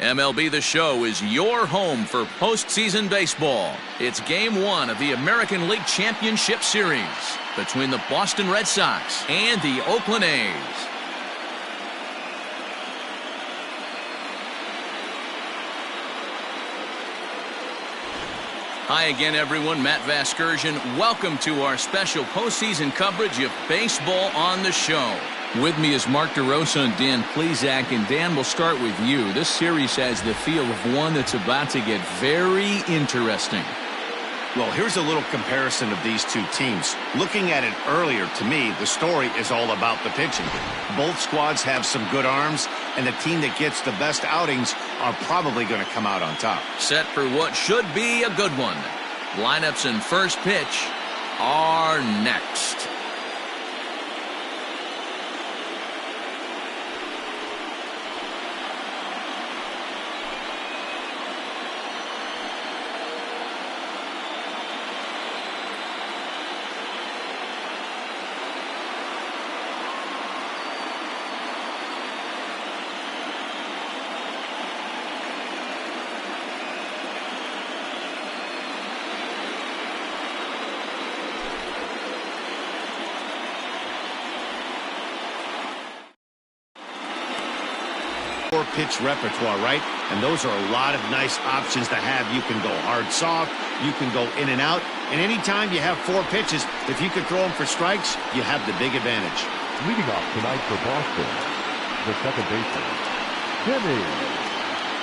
MLB The Show is your home for postseason baseball. It's Game 1 of the American League Championship Series between the Boston Red Sox and the Oakland A's. Hi again, everyone. Matt Vasgersian. Welcome to our special postseason coverage of Baseball on the Show. With me is Mark DeRosa and Dan Plesac. And Dan, we'll start with you. This series has the feel of one that's about to get very interesting. Well, here's a little comparison of these two teams. Looking at it earlier, to me, the story is all about the pitching. Both squads have some good arms, and the team that gets the best outings are probably going to come out on top. Set for what should be a good one. Lineups and first pitch are next. Pitch repertoire, right? And those are a lot of nice options to have. You can go hard, soft, you can go in and out, and anytime you have 4 pitches, if you could throw them for strikes, you have the big advantage. Leading off tonight for Boston, the second baseman, Jimmy.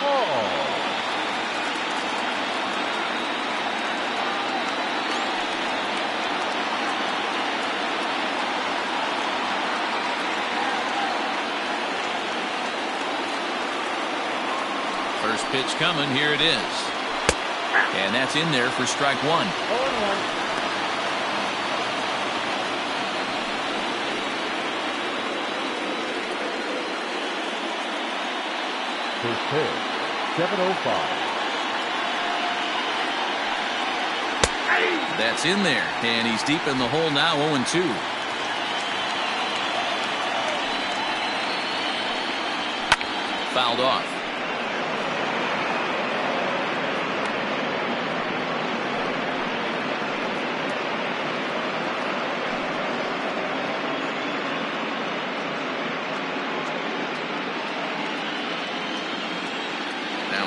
Oh. First pitch coming. Here it is. And that's in there for strike 1. First pitch, 7:05. That's in there. And he's deep in the hole now, 0-2. Fouled off.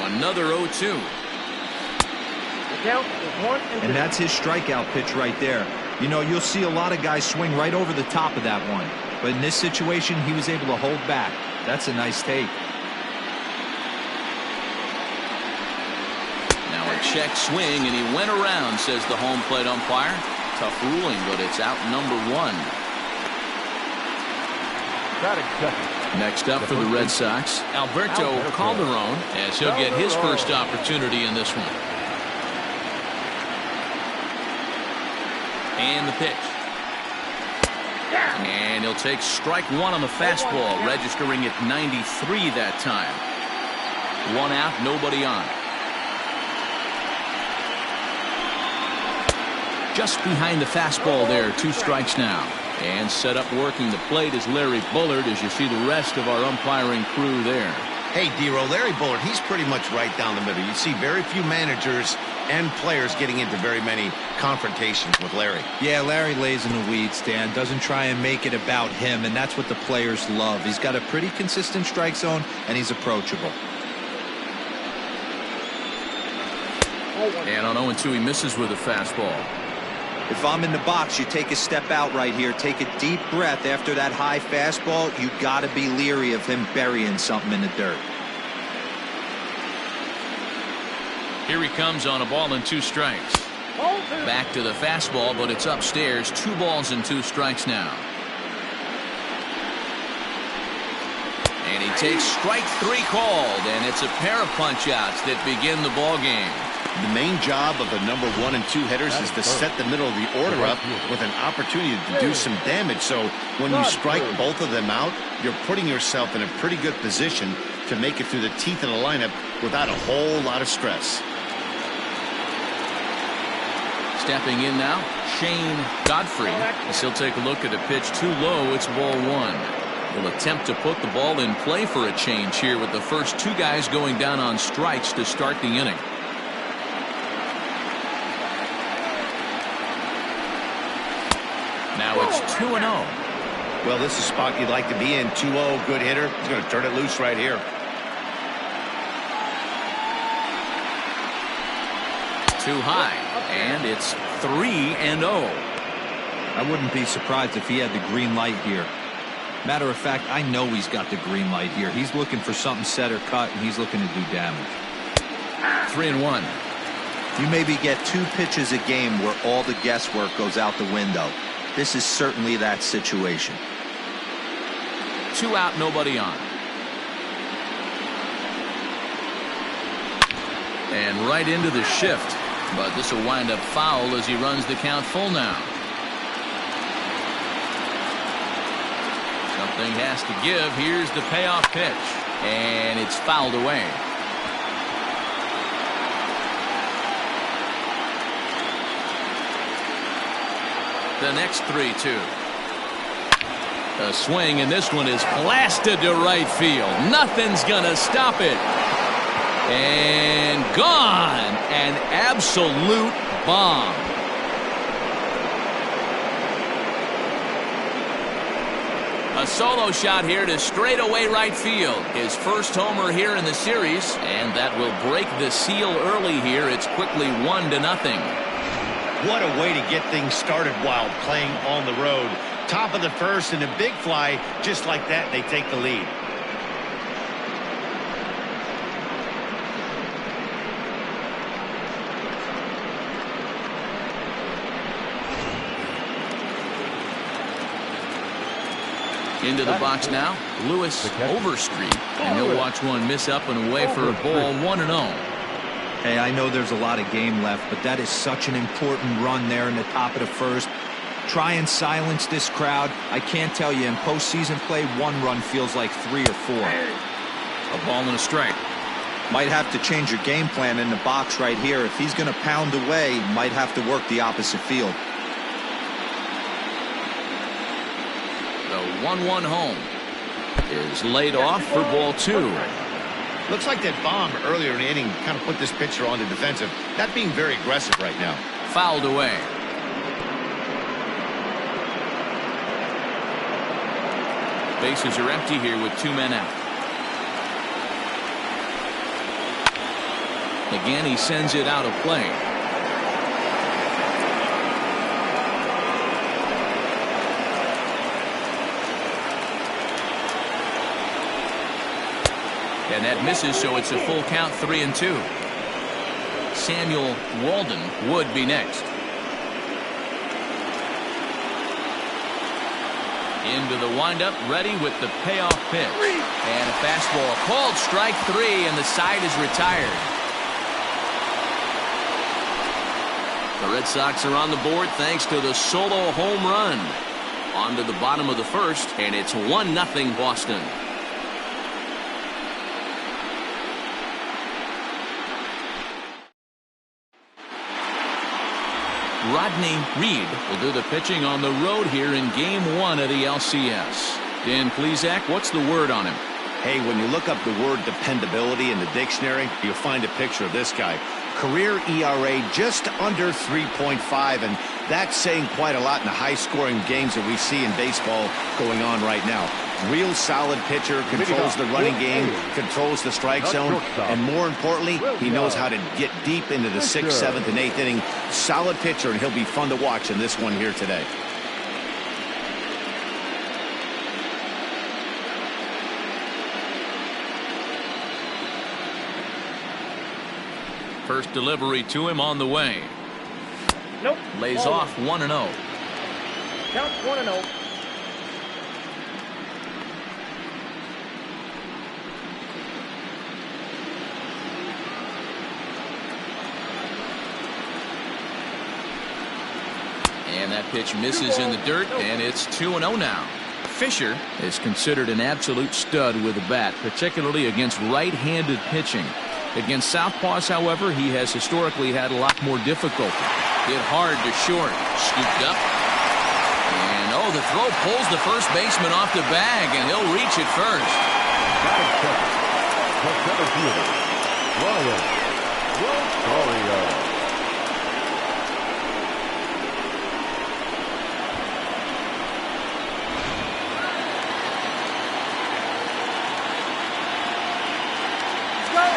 Another 0-2. And that's his strikeout pitch right there. You know, you'll see a lot of guys swing right over the top of that one. But in this situation, he was able to hold back. That's a nice take. Now a check swing, and he went around, says the home plate umpire. Tough ruling, but it's out number 1. Batting second. Next up for the Red Sox, Alberto Calderon, as he'll get his first opportunity in this one. And the pitch. And he'll take strike 1 on the fastball, registering at 93 that time. 1 out, nobody on. Just behind the fastball there, 2 strikes now. And set up working the plate is Larry Bullard, as you see the rest of our umpiring crew there. Hey, D-Row, Larry Bullard, he's pretty much right down the middle. You see very few managers and players getting into very many confrontations with Larry. Yeah, Larry lays in the weeds, Dan. Doesn't try and make it about him, and that's what the players love. He's got a pretty consistent strike zone, and he's approachable. And on 0-2, he misses with a fastball. If I'm in the box, you take a step out right here. Take a deep breath after that high fastball. You got to be leery of him burying something in the dirt. Here he comes on a ball and 2 strikes. Back to the fastball, but it's upstairs. 2 balls and 2 strikes now. And he takes strike 3 called, and it's a pair of punch-outs that begin the ball game. The main job of the number 1 and 2 hitters is to set the middle of the order up with an opportunity to do some damage. So when you strike both of them out, you're putting yourself in a pretty good position to make it through the teeth of the lineup without a whole lot of stress. Stepping in now, Shane Godfrey. As he'll take a look at a pitch too low. It's ball 1. Will attempt to put the ball in play for a change here with the first two guys going down on strikes to start the inning. Now it's 2-0. Well, this is a spot you'd like to be in. 2-0, good hitter. He's going to turn it loose right here. Too high, and it's 3-0. I wouldn't be surprised if he had the green light here. Matter of fact, I know he's got the green light here. He's looking for something set or cut, and he's looking to do damage. 3-1. You maybe get 2 pitches a game where all the guesswork goes out the window. This is certainly that situation. 2 out, nobody on. And right into the shift. But this will wind up foul as he runs the count full now. Something has to give. Here's the payoff pitch. And it's fouled away. The next 3-2. A swing, and this one is blasted to right field. Nothing's gonna stop it. And gone. An absolute bomb. A solo shot here to straightaway right field. His first homer here in the series, and that will break the seal early here. It's quickly 1-0. What a way to get things started while playing on the road. Top of the first and a big fly. Just like that, they take the lead. Into the box now, Lewis Overstreet, and he'll watch one miss up and away for a ball. 1-0. Hey, I know there's a lot of game left, but that is such an important run there in the top of the first. Try and silence this crowd. I can't tell you, in postseason play, 1 run feels like 3 or 4. A ball and a strike. Might have to change your game plan in the box right here. If he's going to pound away, might have to work the opposite field. The 1-1 home is laid off for ball 2. Looks like that bomb earlier in the inning kind of put this pitcher on the defensive. Not being very aggressive right now. Fouled away. Bases are empty here with 2 men out. Again, he sends it out of play. And that misses, so it's a full count. 3-2. Samuel Walden would be next. Into the windup, ready with the payoff pitch. And a fastball called strike 3, and the side is retired. The Red Sox are on the board thanks to the solo home run. On to the bottom of the first, and it's 1-0 Boston. Rodney Reed will do the pitching on the road here in Game 1 of the LCS. Dan Plesac, what's the word on him? Hey, when you look up the word dependability in the dictionary, you'll find a picture of this guy. Career ERA just under 3.5, and that's saying quite a lot in the high-scoring games that we see in baseball going on right now. Real solid pitcher, controls the running game, controls the strike zone, and more importantly, he knows how to get deep into the 6th, 7th, and 8th inning. Solid pitcher, and he'll be fun to watch in this one here today. First delivery to him on the way. Nope. Lays off 1-0. Count 1-0. And that pitch misses in the dirt, and it's 2-0 now. Fisher is considered an absolute stud with a bat, particularly against right-handed pitching. Against southpaws, however, he has historically had a lot more difficulty. Hit hard to short. Scooped up. And, oh, the throw pulls the first baseman off the bag, and he'll reach it first.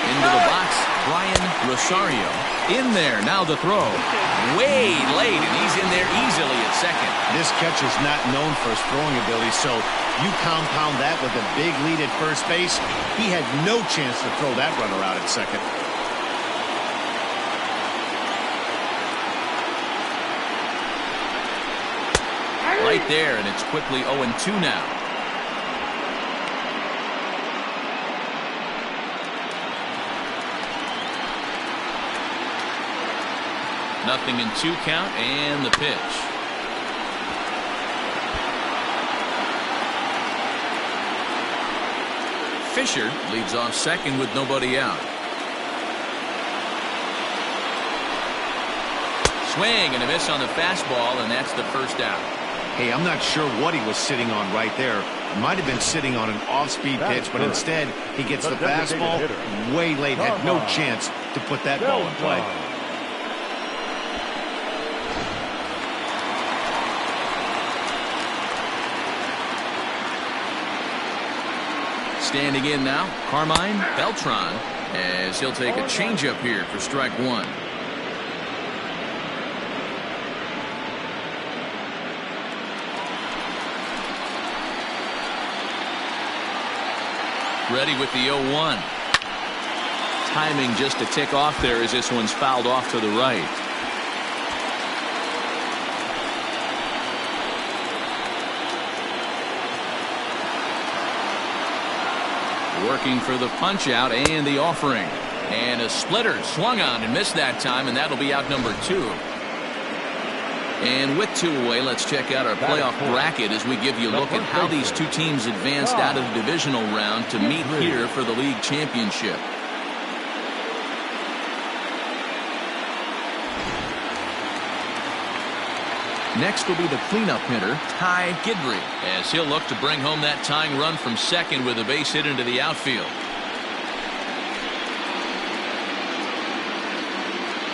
Into the box, Brian Rosario. In there, now the throw. Way late, and he's in there easily at second. This catcher's not known for his throwing ability, so you compound that with a big lead at first base. He had no chance to throw that runner out at second. Right there, and it's quickly 0-2 now. Nothing in 2 count, and the pitch. Fisher leads off second with nobody out. Swing and a miss on the fastball, and that's the first out. Hey, I'm not sure what he was sitting on right there. Might have been sitting on an off-speed pitch, but instead he gets the fastball way late. Had no chance to put that ball in play. Standing in now, Carmine Beltran, as he'll take a changeup here for strike 1. Ready with the 0-1. Timing just a tick off there as this one's fouled off to the right. Working for the punch out and the offering. And a splitter swung on and missed that time, and that'll be out number 2. And with 2 away, let's check out our playoff bracket as we give you a look at how these 2 teams advanced out of the divisional round to meet here for the league championship. Next will be the cleanup hitter, Ty Gidry, as he'll look to bring home that tying run from second with a base hit into the outfield.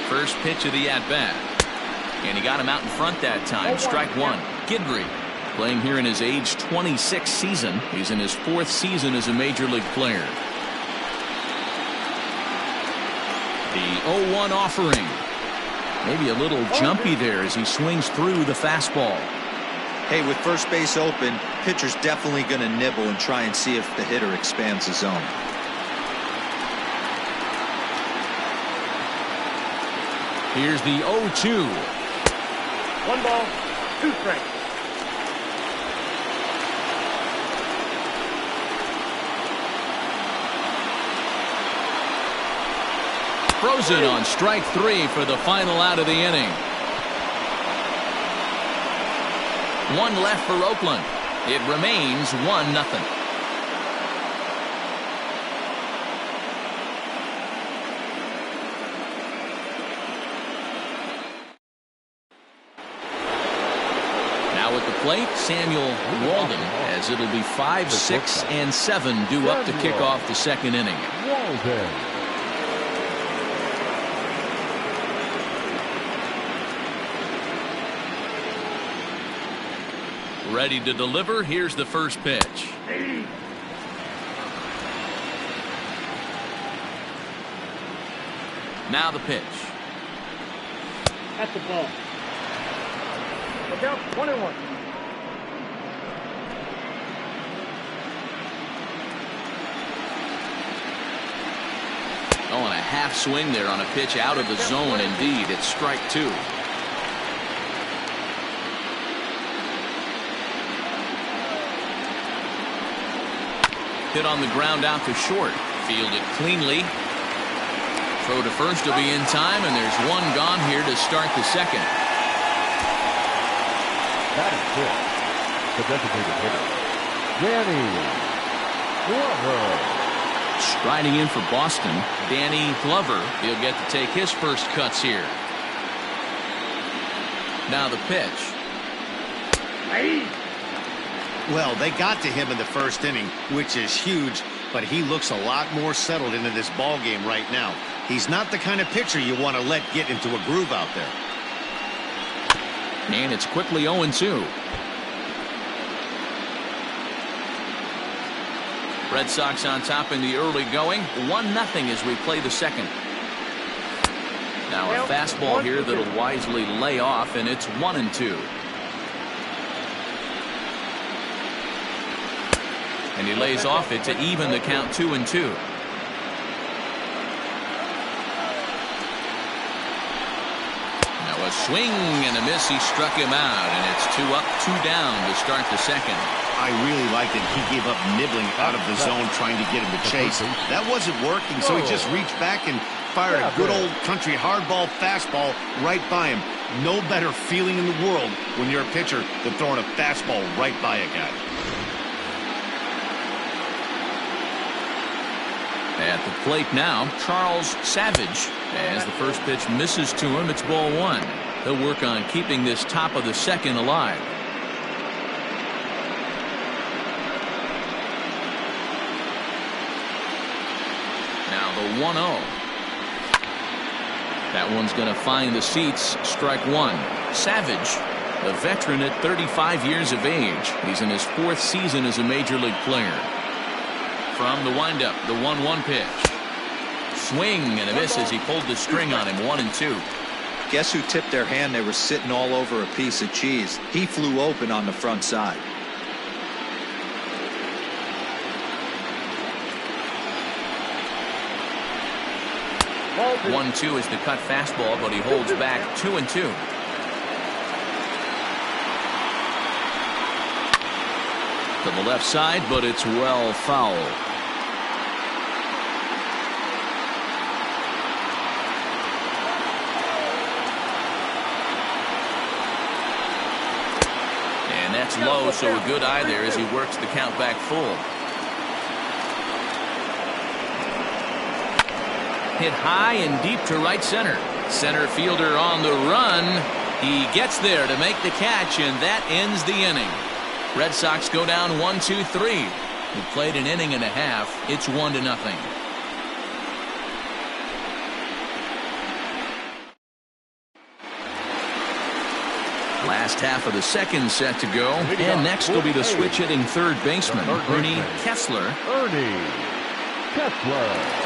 First pitch of the at-bat. And he got him out in front that time. Strike 1. Gidry, playing here in his age 26 season. He's in his 4th season as a major league player. The 0-1 offering. Maybe a little jumpy there as he swings through the fastball. Hey, with first base open, pitcher's definitely going to nibble and try and see if the hitter expands the zone. Here's the 0-2. 1 ball, 2 strikes. Frozen on strike 3 for the final out of the inning. 1 left for Oakland. It remains 1-0. Now at the plate, Samuel Walden, as it'll be 5, 6, and 7 due up to kick off the second inning. Ready to deliver. Here's the first pitch. Now the pitch. At the ball. Look out, 1-1. Oh, and a half swing there on a pitch out of the zone. Indeed, it's strike 2. Hit on the ground out to short. Fielded cleanly. Throw to first will be in time, and there's 1 gone here to start the second. That is good. The designated hitter, Danny Glover. Striding in for Boston, Danny Glover. He'll get to take his first cuts here. Now the pitch. Well, they got to him in the first inning, which is huge, but he looks a lot more settled into this ball game right now. He's not the kind of pitcher you want to let get into a groove out there. And it's quickly 0-2. Red Sox on top in the early going. 1-0 as we play the second. Now a fastball here that'll wisely lay off, and it's 1-2. And he lays off it to even the count 2-2. Now a swing and a miss. He struck him out, and it's 2 up, 2 down to start the second. I really like that he gave up nibbling out of the zone trying to get him to chase. That wasn't working, so he just reached back and fired a good old country hardball fastball right by him. No better feeling in the world when you're a pitcher than throwing a fastball right by a guy. At the plate now, Charles Savage. As the first pitch misses to him, it's ball 1. He'll work on keeping this top of the second alive. Now the 1-0. That one's going to find the seats. Strike 1. Savage, a veteran at 35 years of age. He's in his 4th season as a major league player. From the windup, the 1-1 pitch. Swing and a miss as he pulled the string on him. 1-2. Guess who tipped their hand? They were sitting all over a piece of cheese. He flew open on the front side. Ball 1-2 is the cut fastball, but he holds back. 2-2. To the left side, but it's well foul. And that's low, so a good eye there as he works the count back full. Hit high and deep to right center. Center fielder on the run. He gets there to make the catch, and that ends the inning. Red Sox go down 1-2-3. We played an inning and a half. It's 1-0. Last half of the second set to go. And next will be the switch hitting third baseman, Ernie Kessler. Ernie Kessler.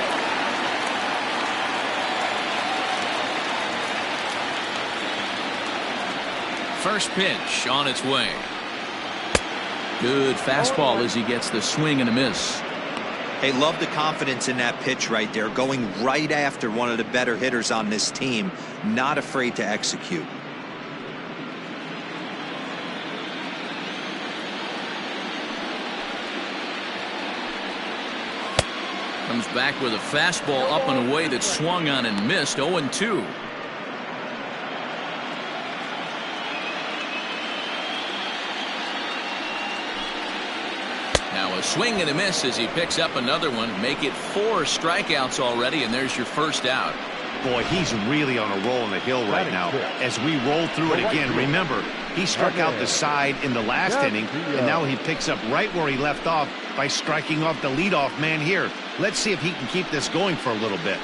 First pitch on its way. Good fastball as he gets the swing and a miss. Hey, love the confidence in that pitch right there. Going right after one of the better hitters on this team. Not afraid to execute. Comes back with a fastball up and away that swung on and missed. 0-2. Now a swing and a miss as he picks up another one. Make it 4 strikeouts already, and there's your first out. Boy, he's really on a roll on the hill right now. As we roll through it again, remember, he struck out the side in the last inning, and now he picks up right where he left off by striking off the leadoff man here. Let's see if he can keep this going for a little bit.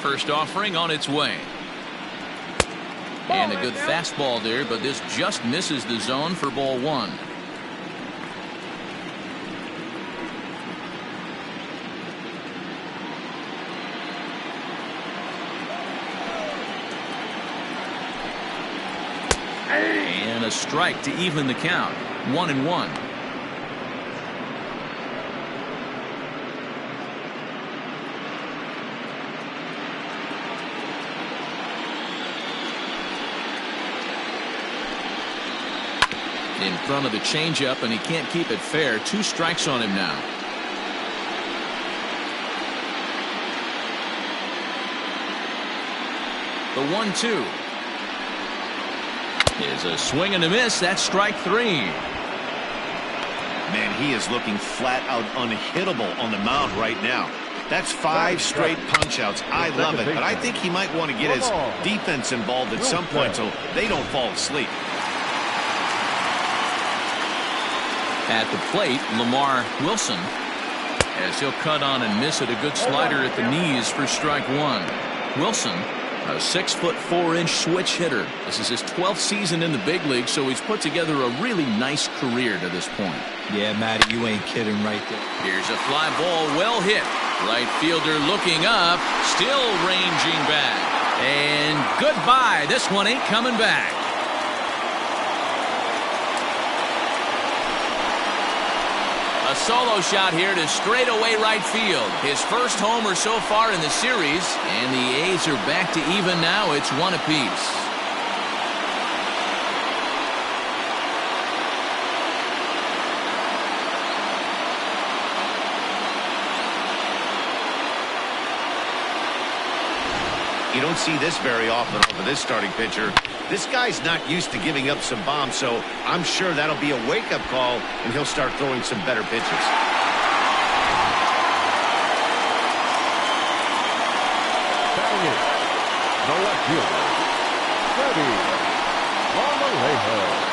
First offering on its way. And a good fastball there, but this just misses the zone for ball 1. And a strike to even the count. 1-1. In front of the changeup, and he can't keep it fair. 2 strikes on him now. The 1-2 is a swing and a miss. That's strike 3. Man, he is looking flat out unhittable on the mound right now. That's 5 straight punch outs. I love it, but I think he might want to get his defense involved at some point so they don't fall asleep. At the plate, Lamar Wilson, as he'll cut on and miss it. A good slider at the knees for strike 1. Wilson, a 6'4" switch hitter. This is his 12th season in the big league, so he's put together a really nice career to this point. Yeah, Matty, you ain't kidding right there. Here's a fly ball, well hit. Right fielder looking up, still ranging back. And goodbye. This one ain't coming back. A solo shot here to straightaway right field. His first homer so far in the series, and the A's are back to even now. It's 1 apiece. You don't see this very often over this starting pitcher. This guy's not used to giving up some bombs, so I'm sure that'll be a wake-up call, and he'll start throwing some better pitches. Batting it, the left fielder, Freddie Ronaldo.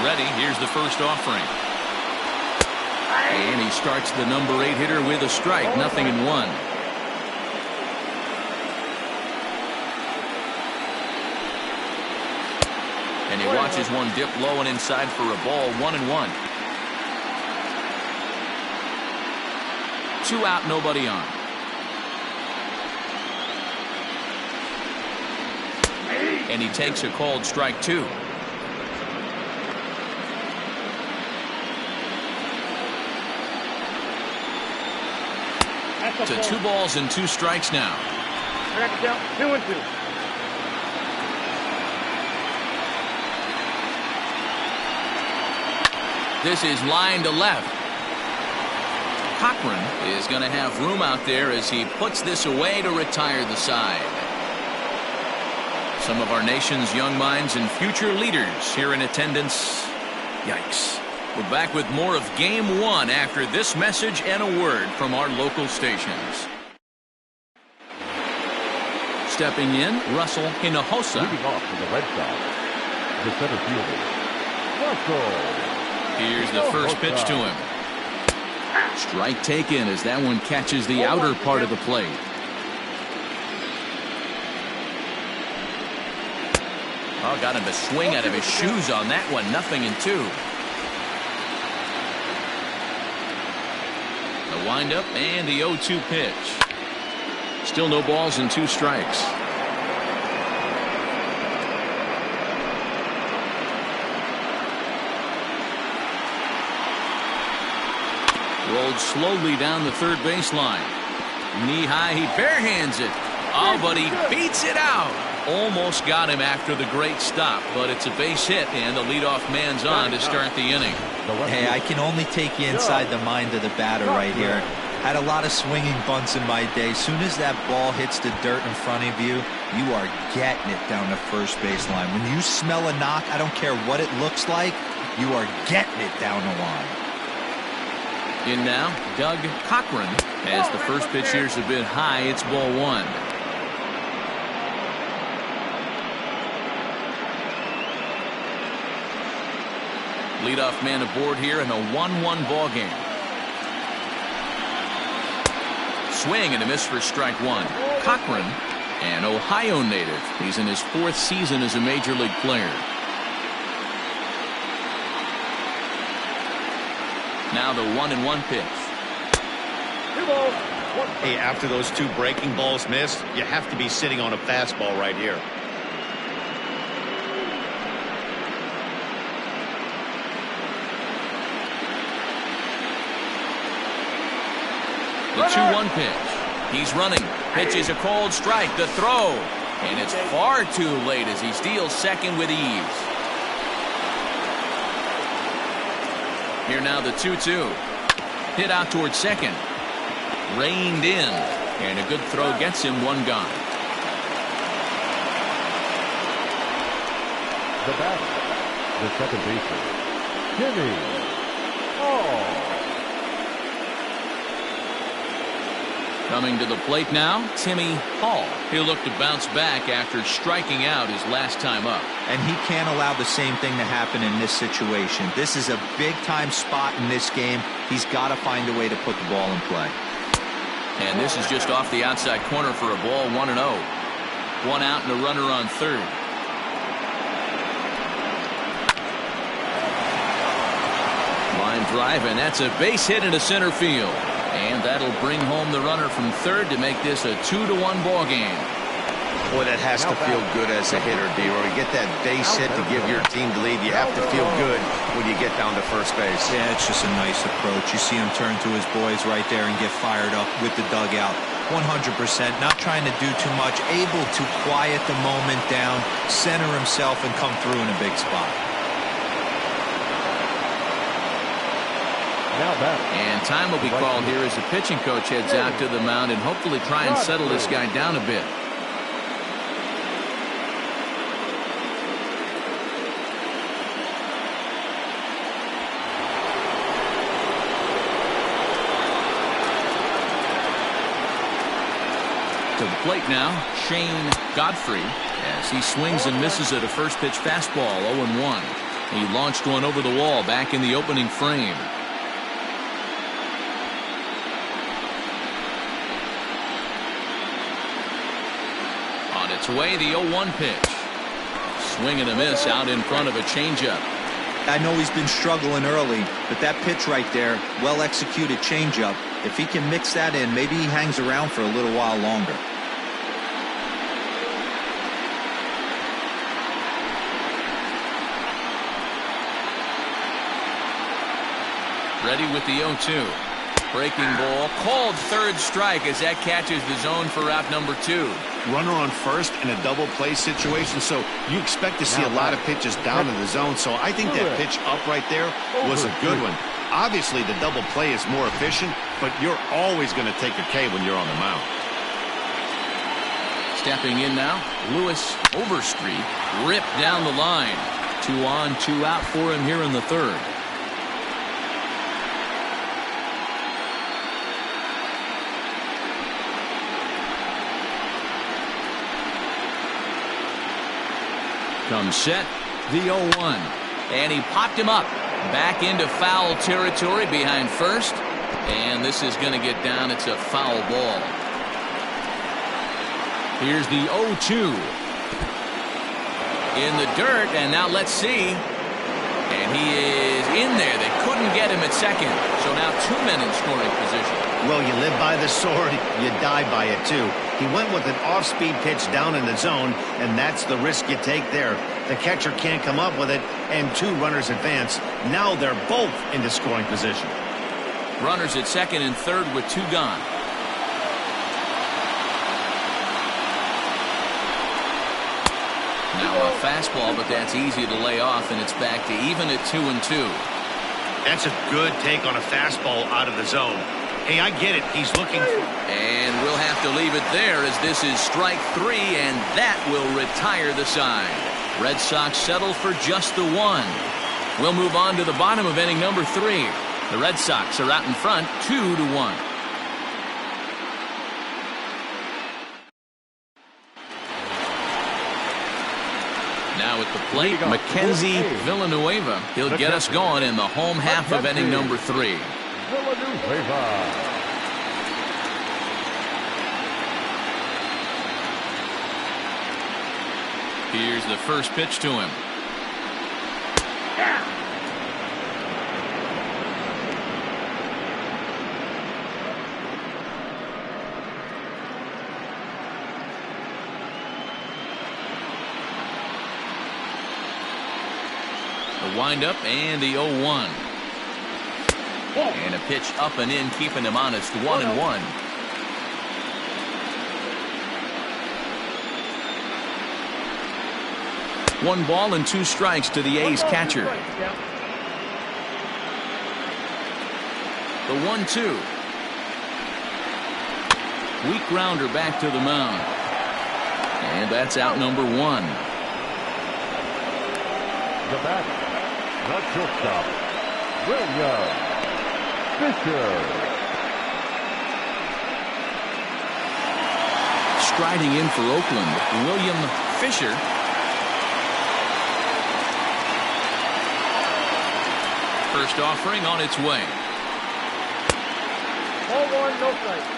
Ready. Here's the first offering. And he starts the number 8 hitter with a strike. 0-1. And he watches one dip low and inside for a ball. 1-1. 2 out, nobody on. And he takes a called strike 2. To 2 balls and 2 strikes now. 2-2. This is line to left. Cochran is going to have room out there as he puts this away to retire the side. Some of our nation's young minds and future leaders here in attendance. Yikes. We're back with more of Game 1 after this message and a word from our local stations. Stepping in, Russell Hinojosa. Leading off for the Red Sox, the center fielder, Russell. Here's the first pitch to him. Strike taken as that one catches the outer part of the plate. Oh, got him to swing out of his shoes on that one. 0-2. The windup and the 0-2 pitch. Still no balls and 2 strikes. Rolled slowly down the third baseline. Knee high, he barehands it. Oh, but he beats it out. Almost got him after the great stop, but it's a base hit, and the leadoff man's on to start the inning. Hey, I can only take you inside the mind of the batter right here. Had a lot of swinging bunts in my day. Soon as that ball hits the dirt in front of you, you are getting it down the first baseline. When you smell a knock, I don't care what it looks like, you are getting it down the line. In now, Doug Cochran. As the first pitch here's a bit high, it's ball 1. Leadoff man aboard here in a 1-1 ball game. Swing and a miss for strike 1. Cochran, an Ohio native. He's in his 4th season as a major league player. Now the 1-1 pitch. 2 balls. Hey, after those 2 breaking balls missed, you have to be sitting on a fastball right here. The 2-1 pitch. He's running. Pitch is a cold strike. The throw. And it's far too late as he steals second with ease. Here now the 2-2. Hit out towards second. Reined in. And a good throw gets him one gone. The batter, the second baseman, Jimmy Hall. Coming to the plate now, Timmy Hall. He'll look to bounce back after striking out his last time up. And he can't allow the same thing to happen in this situation. This is a big-time spot in this game. He's got to find a way to put the ball in play. And this is just off the outside corner for a ball, 1-0. One out and a runner on third. Line drive, and that's a base hit into center field. And that'll bring home the runner from third to make this a 2-1 ball game. Boy, that has to feel good as a hitter, D-Roy. You get that base hit to give your team the lead. You have to feel good when you get down to first base. Yeah, it's just a nice approach. You see him turn to his boys right there and get fired up with the dugout. 100%, not trying to do too much, able to quiet the moment down, center himself, and come through in a big spot. And time will be called here as the pitching coach heads out to the mound and hopefully try and settle this guy down a bit. To the plate now, Shane Godfrey, as he swings and misses at a first pitch fastball, 0-1. He launched one over the wall back in the opening frame. On its way, the 0-1 pitch. Swing and a miss out in front of a changeup. I know he's been struggling early, but that pitch right there, well-executed changeup, if he can mix that in, maybe he hangs around for a little while longer. Ready with the 0-2. Breaking ball, called third strike as that catches the zone for out number 2. Runner on first in a double play situation, so you expect to see a lot of pitches down in the zone. So I think that pitch up right there was a good one. Obviously, the double play is more efficient, but you're always going to take a K when you're on the mound. Stepping in now, Lewis Overstreet ripped down the line. 2 on, 2 out for him here in the third. Comes set, the 0-1. And he popped him up. Back into foul territory behind first. And this is going to get down. It's a foul ball. Here's the 0-2. In the dirt, and now let's see. And he is in there. They couldn't get him at second. So now 2 men in scoring position. Well, you live by the sword, you die by it too. He went with an off-speed pitch down in the zone, and that's the risk you take there. The catcher can't come up with it, and 2 runners advance. Now they're both into scoring position. Runners at second and third with 2 gone. Now a fastball, but that's easy to lay off, and it's back to even at 2-2. That's a good take on a fastball out of the zone. Hey, I get it. He's looking for... And we'll have to leave it there as this is strike 3, and that will retire the side. Red Sox settle for just the 1. We'll move on to the bottom of inning number 3. The Red Sox are out in front 2-1. Now at the plate, Mackenzie Villanueva. He'll get us going in the home half of inning number 3. Villanueva. Here's the first pitch to him. The windup and the 0-1. And a pitch up and in, keeping him honest, 1-1. One ball and 2 strikes to the A's catcher. The 1-2. Weak grounder back to the mound. And that's out number 1. The batter, the shortstop, William Fisher. Striding in for Oakland, William Fisher. First offering on its way. Ball 1, no strike.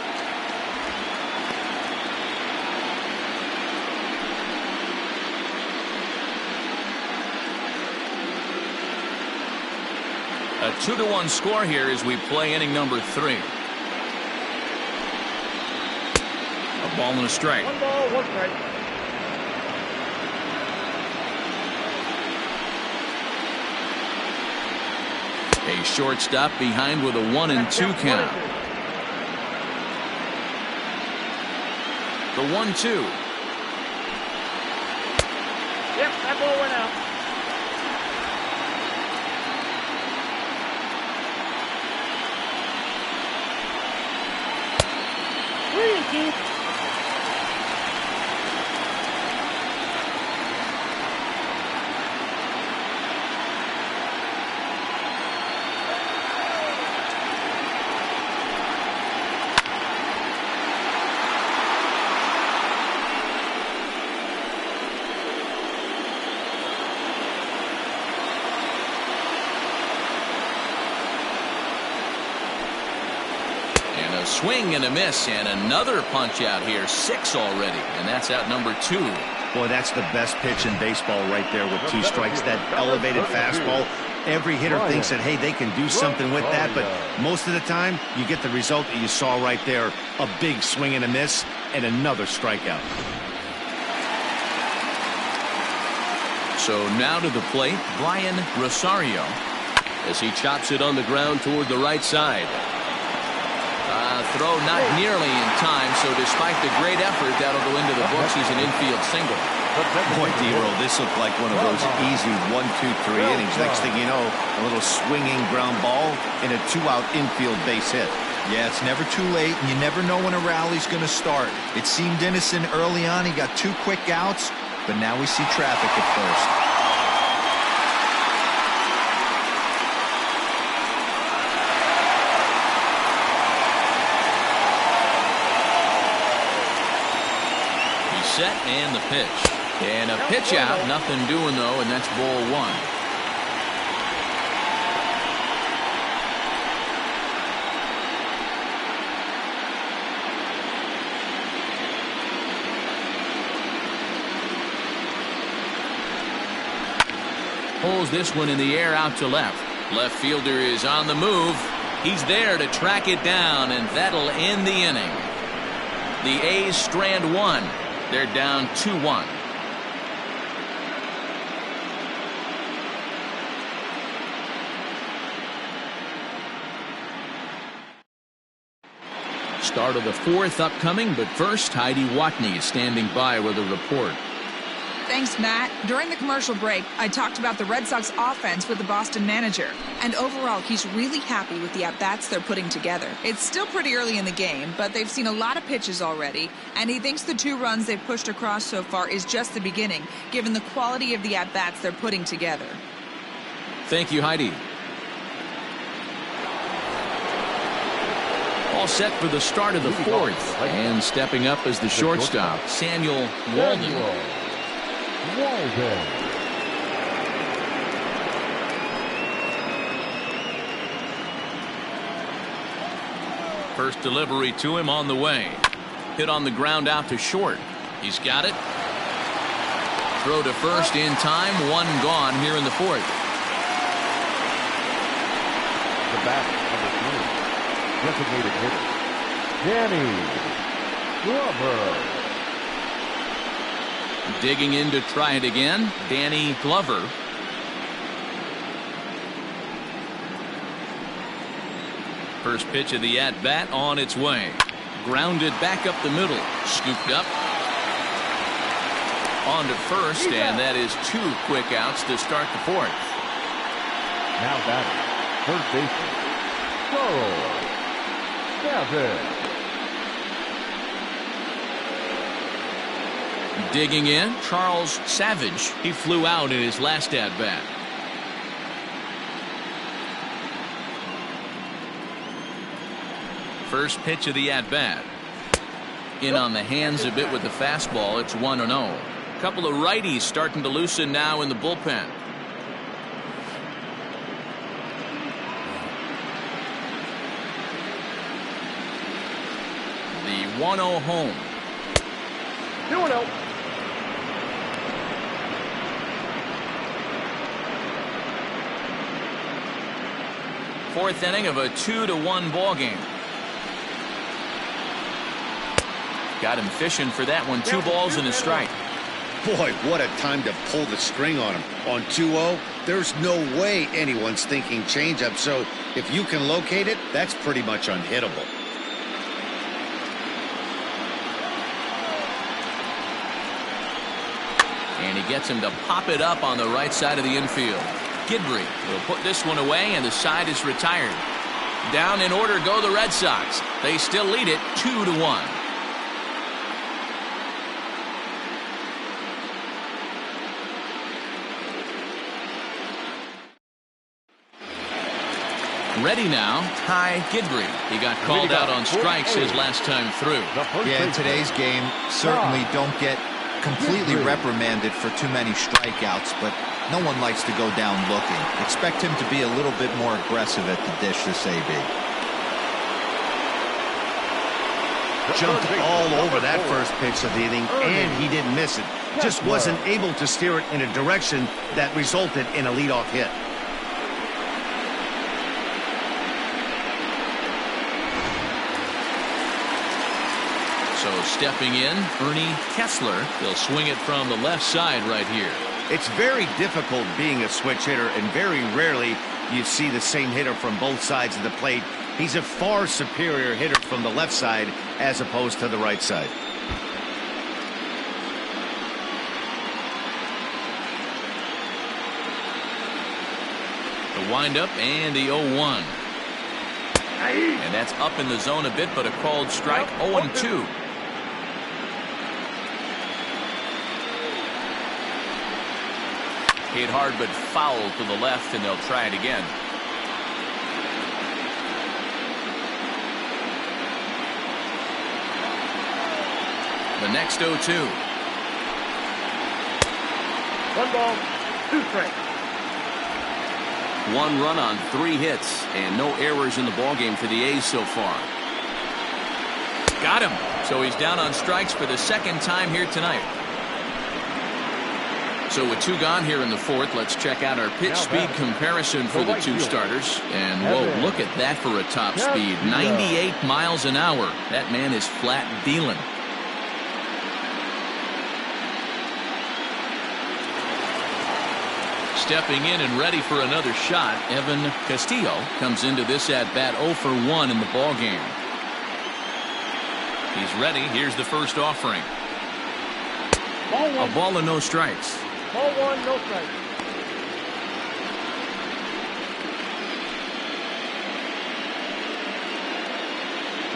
A 2-1 score here as we play inning number 3. A ball and a strike. 1 ball, 1 strike. A shortstop behind with a 1-2 count. The 1-2. Yep, that ball went out. Keith. Swing and a miss, and another punch out here. 6 already, and that's out number 2. Boy, that's the best pitch in baseball right there with 2 strikes. That elevated fastball. Every hitter thinks that, hey, they can do something with that, but most of the time you get the result that you saw right there. A big swing and a miss, and another strikeout. So now to the plate, Brian Rosario, as he chops it on the ground toward the right side. Throw not nearly in time, so despite the great effort, that'll go into the books. He's an infield single. Boy, D-Roll, this looked like one of those easy 1-2-3 innings. Next thing you know, a little swinging ground ball and a 2-out infield base hit. Yeah, it's never too late, and you never know when a rally's going to start. It seemed innocent early on. He got 2 quick outs, but now we see traffic at first. Set and the pitch. And a pitch out. Nothing doing, though, and that's ball 1. Pulls this one in the air out to left. Left fielder is on the move. He's there to track it down, and that'll end the inning. The A's strand 1. They're down 2-1. Start of the 4th upcoming, but first, Heidi Watney is standing by with a report. Thanks, Matt. During the commercial break, I talked about the Red Sox offense with the Boston manager. And overall, he's really happy with the at-bats they're putting together. It's still pretty early in the game, but they've seen a lot of pitches already. And he thinks the 2 runs they've pushed across so far is just the beginning, given the quality of the at-bats they're putting together. Thank you, Heidi. All set for the start of the 4th. And stepping up as the shortstop, Samuel Walden. First delivery to him on the way. Hit on the ground out to short. He's got it. Throw to first in time. 1 gone here in the 4th. The bat, number 3, designated hitter, Danny Glover. Digging in to try it again, Danny Glover. First pitch of the at-bat on its way. Grounded back up the middle. Scooped up. On to first, and that is 2 quick outs to start the 4th. Now batting, third baseman, Charles Savage. Digging in, Charles Savage. He flew out in his last at-bat. First pitch of the at-bat. In on the hands a bit with the fastball. It's 1-0. Couple of righties starting to loosen now in the bullpen. The 1-0 home. 2-0. Fourth inning of a 2-1 ball game. Got him fishing for that one. 2 balls and a strike. Boy, what a time to pull the string on him. On 2-0, there's no way anyone's thinking changeup. So if you can locate it, that's pretty much unhittable. And he gets him to pop it up on the right side of the infield. Gidry will put this one away, and the side is retired. Down in order go the Red Sox. They still lead it 2-1. Ready now, Ty Gidry. He got called out on strikes his last time through. Yeah, in today's game, certainly don't get completely reprimanded for too many strikeouts, but no one likes to go down looking. Expect him to be a little bit more aggressive at the dish this AB. Jumped all over that first pitch of the inning, and he didn't miss it. Just wasn't able to steer it in a direction that resulted in a leadoff hit. So stepping in, Ernie Kessler. He'll swing it from the left side right here. It's very difficult being a switch hitter, and very rarely you see the same hitter from both sides of the plate. He's a far superior hitter from the left side as opposed to the right side. The windup and the 0-1. And that's up in the zone a bit, but a called strike. 0-2. Hit hard but foul to the left, and they'll try it again. The next 0-2. 1 ball, 2 strikes. 1 run on 3 hits, and no errors in the ballgame for the A's so far. Got him. So he's down on strikes for the second time here tonight. So with 2 gone here in the 4th, let's check out our pitch speed comparison for the 2 starters. And whoa, look at that for a top speed. 98 miles an hour. That man is flat dealing. Stepping in and ready for another shot, Evan Castillo comes into this at-bat 0 for 1 in the ballgame. He's ready. Here's the first offering. A ball and no strikes. Ball 1, no strikes.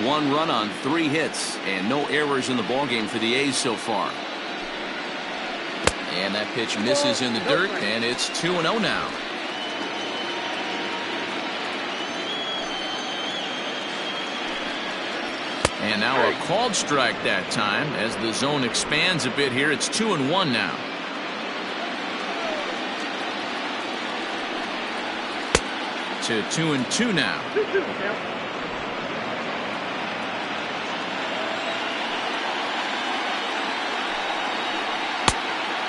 One run on 3 hits, and no errors in the ballgame for the A's so far. And that pitch misses in the dirt, and it's 2-0 now. And now a called strike that time as the zone expands a bit here. It's 2-1 now. To 2-2 now. 2-2,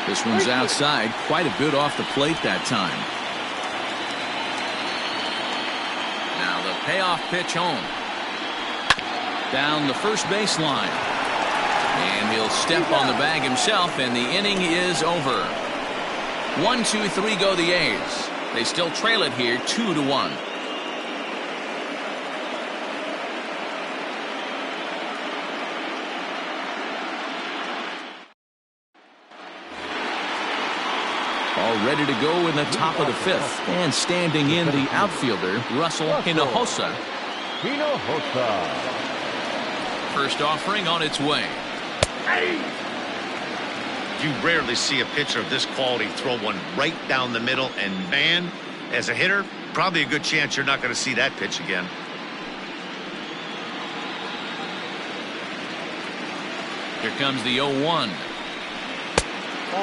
This one's outside, quite a bit off the plate that time. Now the payoff pitch home. Down the first baseline. And he'll step on the bag himself, and the inning is over. 1-2-3 go the A's. They still trail it here 2-1. all ready to go in the top of the fifth. And standing in the outfielder, Russell Hinojosa. First offering on its way. You rarely see a pitcher of this quality throw one right down the middle, and man, as a hitter, probably a good chance you're not going to see that pitch again. Here comes the 0-1.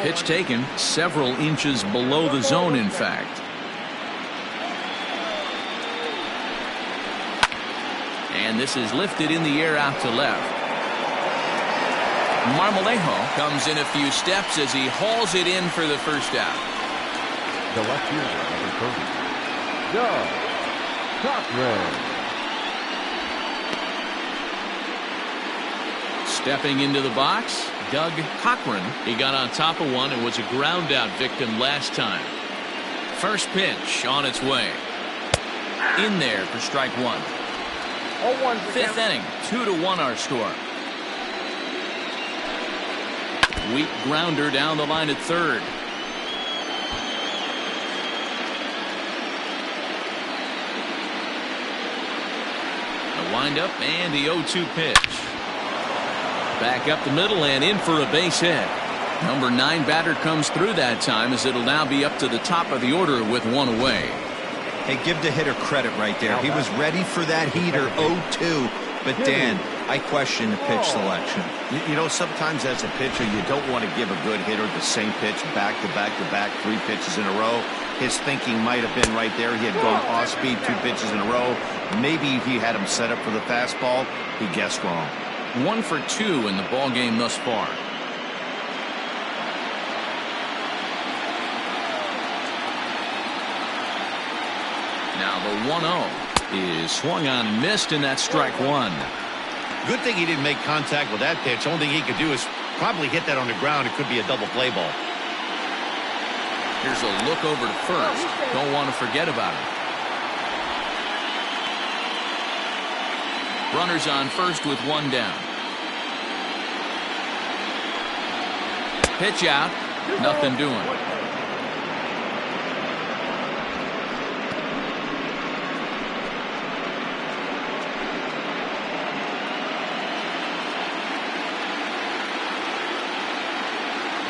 Pitch taken several inches below the zone, in fact. And this is lifted in the air out to left. Marmolejo comes in a few steps as he hauls it in for the first out. The left fielder, number 30, Doug Cochran. Stepping into the box, Doug Cochran. He got on top of one and was a ground out victim last time. First pitch on its way. In there for strike one. Fifth inning, 2-1 our score. Weak grounder down the line at third. The windup and the 0-2 pitch. Back up the middle and in for a base hit. Number 9 batter comes through that time as it'll now be up to the top of the order with one away. Hey, give the hitter credit right there. He was ready for that heater 0-2. But Dan, I question the pitch selection. You know, sometimes as a pitcher, you don't want to give a good hitter the same pitch back to back to back, 3 pitches in a row. His thinking might have been right there. He had gone off speed 2 pitches in a row. Maybe if he had him set up for the fastball, he guessed wrong. 1 for 2 in the ball game thus far. Now the 1-0 is swung on and missed, and that's strike one. Good thing he didn't make contact with that pitch. Only thing he could do is probably hit that on the ground. It could be a double play ball. Here's a look over to first. Don't want to forget about it. Runners on first with 1 down. Pitch out. Nothing doing.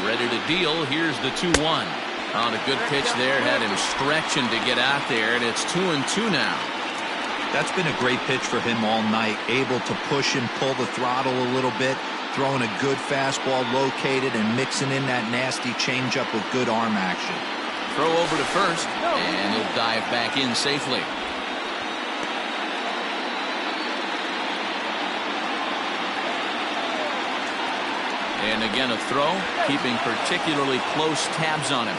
Ready to deal. Here's the 2-1. On a good pitch there. Had him stretching to get out there, and it's 2-2 now. That's been a great pitch for him all night. Able to push and pull the throttle a little bit. Throwing a good fastball located and mixing in that nasty changeup with good arm action. Throw over to first, and he'll dive back in safely. And again a throw, keeping particularly close tabs on him.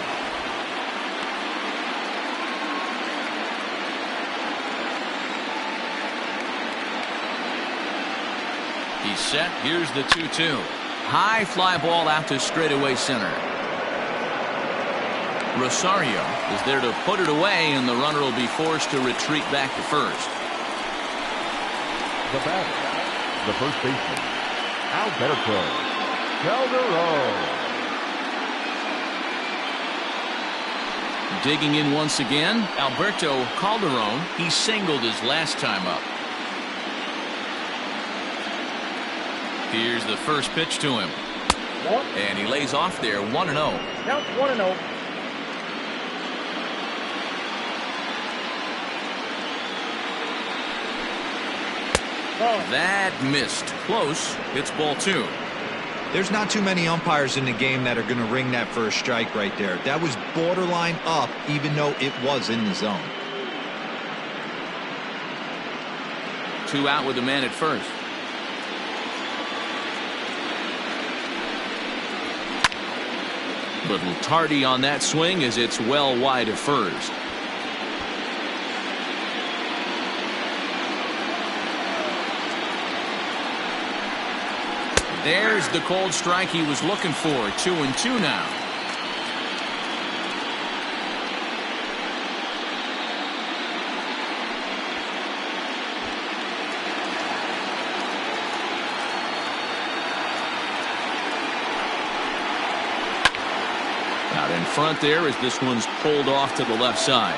He's set. Here's the 2-2. High fly ball out to straightaway center. Rosario is there to put it away, and the runner will be forced to retreat back to first. The batter, the first baseman, Alberto Calderon. Digging in once again, Alberto Calderon. He singled his last time up. Here's the first pitch to him. And he lays off there, 1-0. Count 1-0. That missed. Close. It's ball 2. There's not too many umpires in the game that are going to ring that first strike right there. That was borderline up, even though it was in the zone. 2 out with the man at first. Little tardy on that swing as it's well wide of first. There's the cold strike he was looking for. 2-2 now. Out in front there as this one's pulled off to the left side.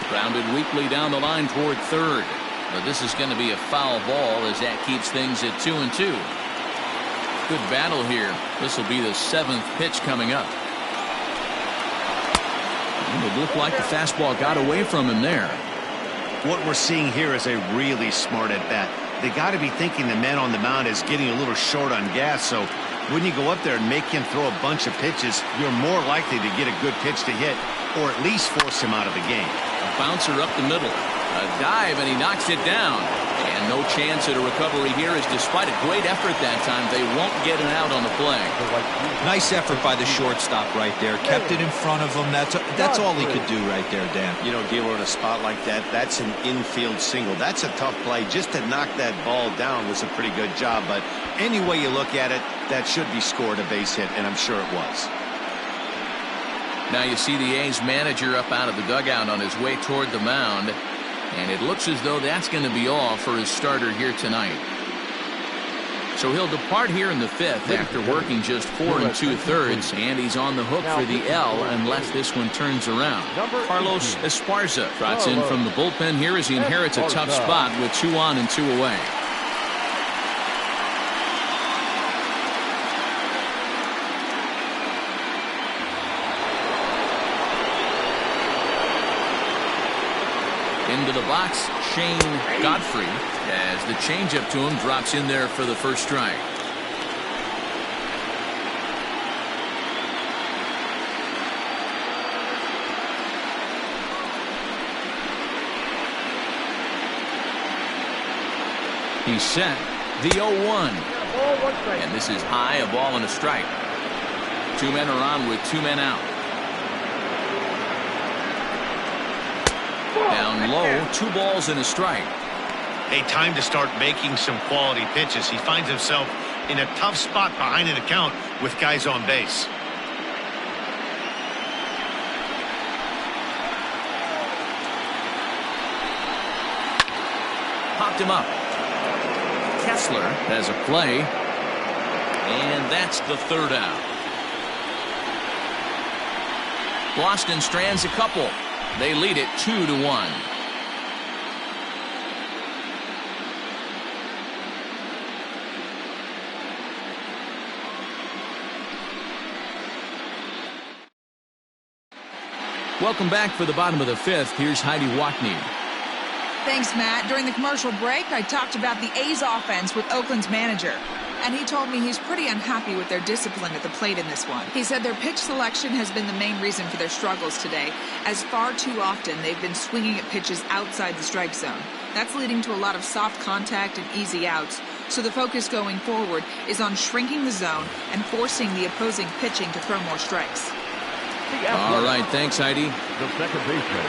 Grounded weakly down the line toward third. But this is going to be a foul ball as that keeps things at 2-2. Good battle here. This will be the 7th pitch coming up. It looked like the fastball got away from him there. What we're seeing here is a really smart at bat. They got to be thinking the man on the mound is getting a little short on gas, so when you go up there and make him throw a bunch of pitches, you're more likely to get a good pitch to hit or at least force him out of the game. A bouncer up the middle. A dive, and he knocks it down. And no chance at a recovery here, as despite a great effort that time, they won't get an out on the play. Nice effort by the shortstop right there. Kept it in front of him. That's all he could do right there, Dan. You know, Gilo, in a spot like that, that's an infield single. That's a tough play. Just to knock that ball down was a pretty good job. But any way you look at it, that should be scored a base hit, and I'm sure it was. Now you see the A's manager up out of the dugout on his way toward the mound. And it looks as though that's going to be all for his starter here tonight. So he'll depart here in the 5th after working just 4 2/3, and he's on the hook for the L unless this one turns around. Carlos Esparza trots in from the bullpen here as he inherits a tough spot with 2 on and 2 away. Into the box, Shane Godfrey, as the changeup to him drops in there for the first strike. He's set. The 0-1. And this is high, a ball and a strike. 2 men are on with 2 men out. Down low, 2 balls and a strike. Hey, time to start making some quality pitches. He finds himself in a tough spot behind an account with guys on base. Popped him up. Kessler has a play. And that's the 3rd out. Boston strands a couple. They lead it 2-1. Welcome back for the bottom of the 5th. Here's Heidi Watney. Thanks, Matt. During the commercial break, I talked about the A's offense with Oakland's manager. And he told me he's pretty unhappy with their discipline at the plate in this one. He said their pitch selection has been the main reason for their struggles today, as far too often they've been swinging at pitches outside the strike zone. That's leading to a lot of soft contact and easy outs. So the focus going forward is on shrinking the zone and forcing the opposing pitching to throw more strikes. All right, thanks, Heidi. The second baseman,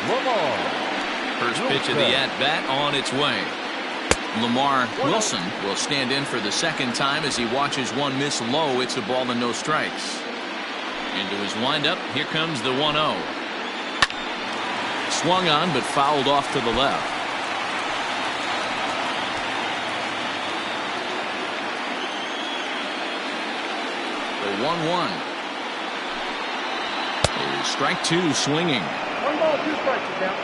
Lamar. First pitch of the at-bat on its way. Lamar Wilson will stand in for the 2nd time as he watches one miss low. It's a ball and no strikes. Into his windup, here comes the 1-0. Swung on but fouled off to the left. The 1-1. Strike 2 swinging. 1 ball, 2 strikes down.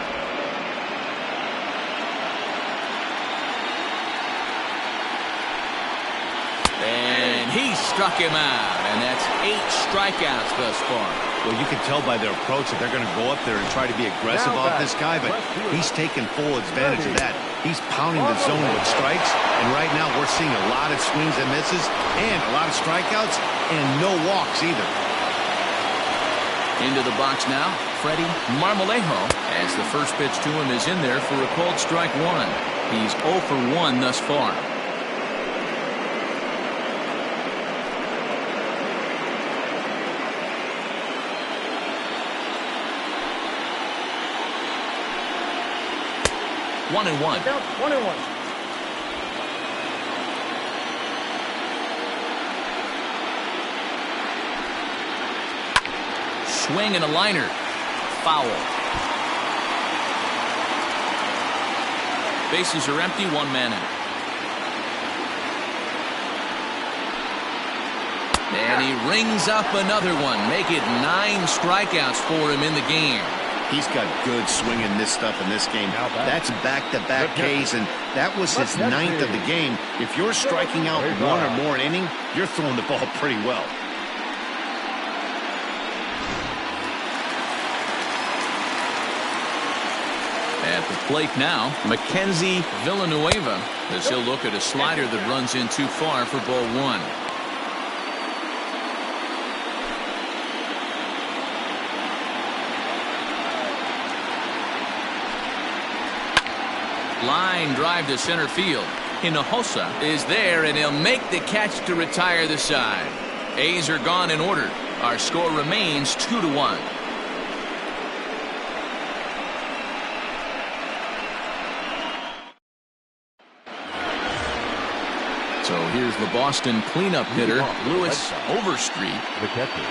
And he struck him out, and that's 8 strikeouts thus far. Well, you can tell by their approach that they're going to go up there and try to be aggressive off this guy, but he's taking full advantage of that. He's pounding the zone with strikes, and right now we're seeing a lot of swings and misses and a lot of strikeouts and no walks either. Into the box now, Freddie Marmolejo, as the first pitch to him is in there for a called strike 1. He's 0 for 1 thus far. One and one. Down 1-1. Swing and a liner. Foul. Bases are empty, one man out. And he rings up another one. Make it 9 strikeouts for him in the game. He's got good swing and miss stuff in this game. That's back-to-back Ks, and that was his 9th of the game. If you're striking out 1 or more an inning, you're throwing the ball pretty well. At the plate now, Mackenzie Villanueva, as he'll look at a slider that runs in too far for ball 1. Line drive to center field. Hinojosa is there, and he'll make the catch to retire the side. A's are gone in order. Our score remains 2-1. So here's the Boston cleanup hitter, Lewis Overstreet. The catcher,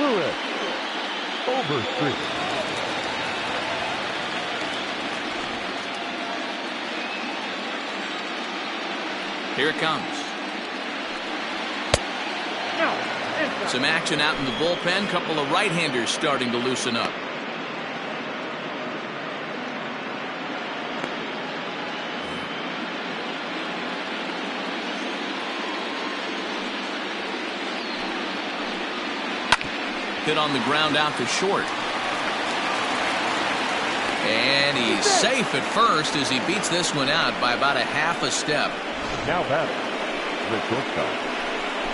Lewis Overstreet. Here it comes. Some action out in the bullpen. Couple of right-handers starting to loosen up. Hit on the ground out to short. And he's safe at first as he beats this one out by about a half a step. Now batting, the shortstop,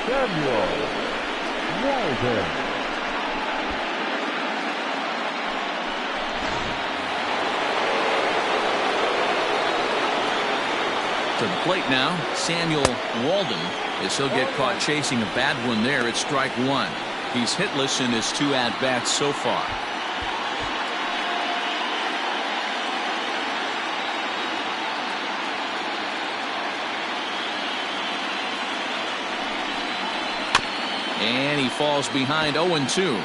Samuel Walden. To the plate now, Samuel Walden, as he'll get caught chasing a bad one there at strike 1. He's hitless in his 2 at-bats so far. And he falls behind 0-2.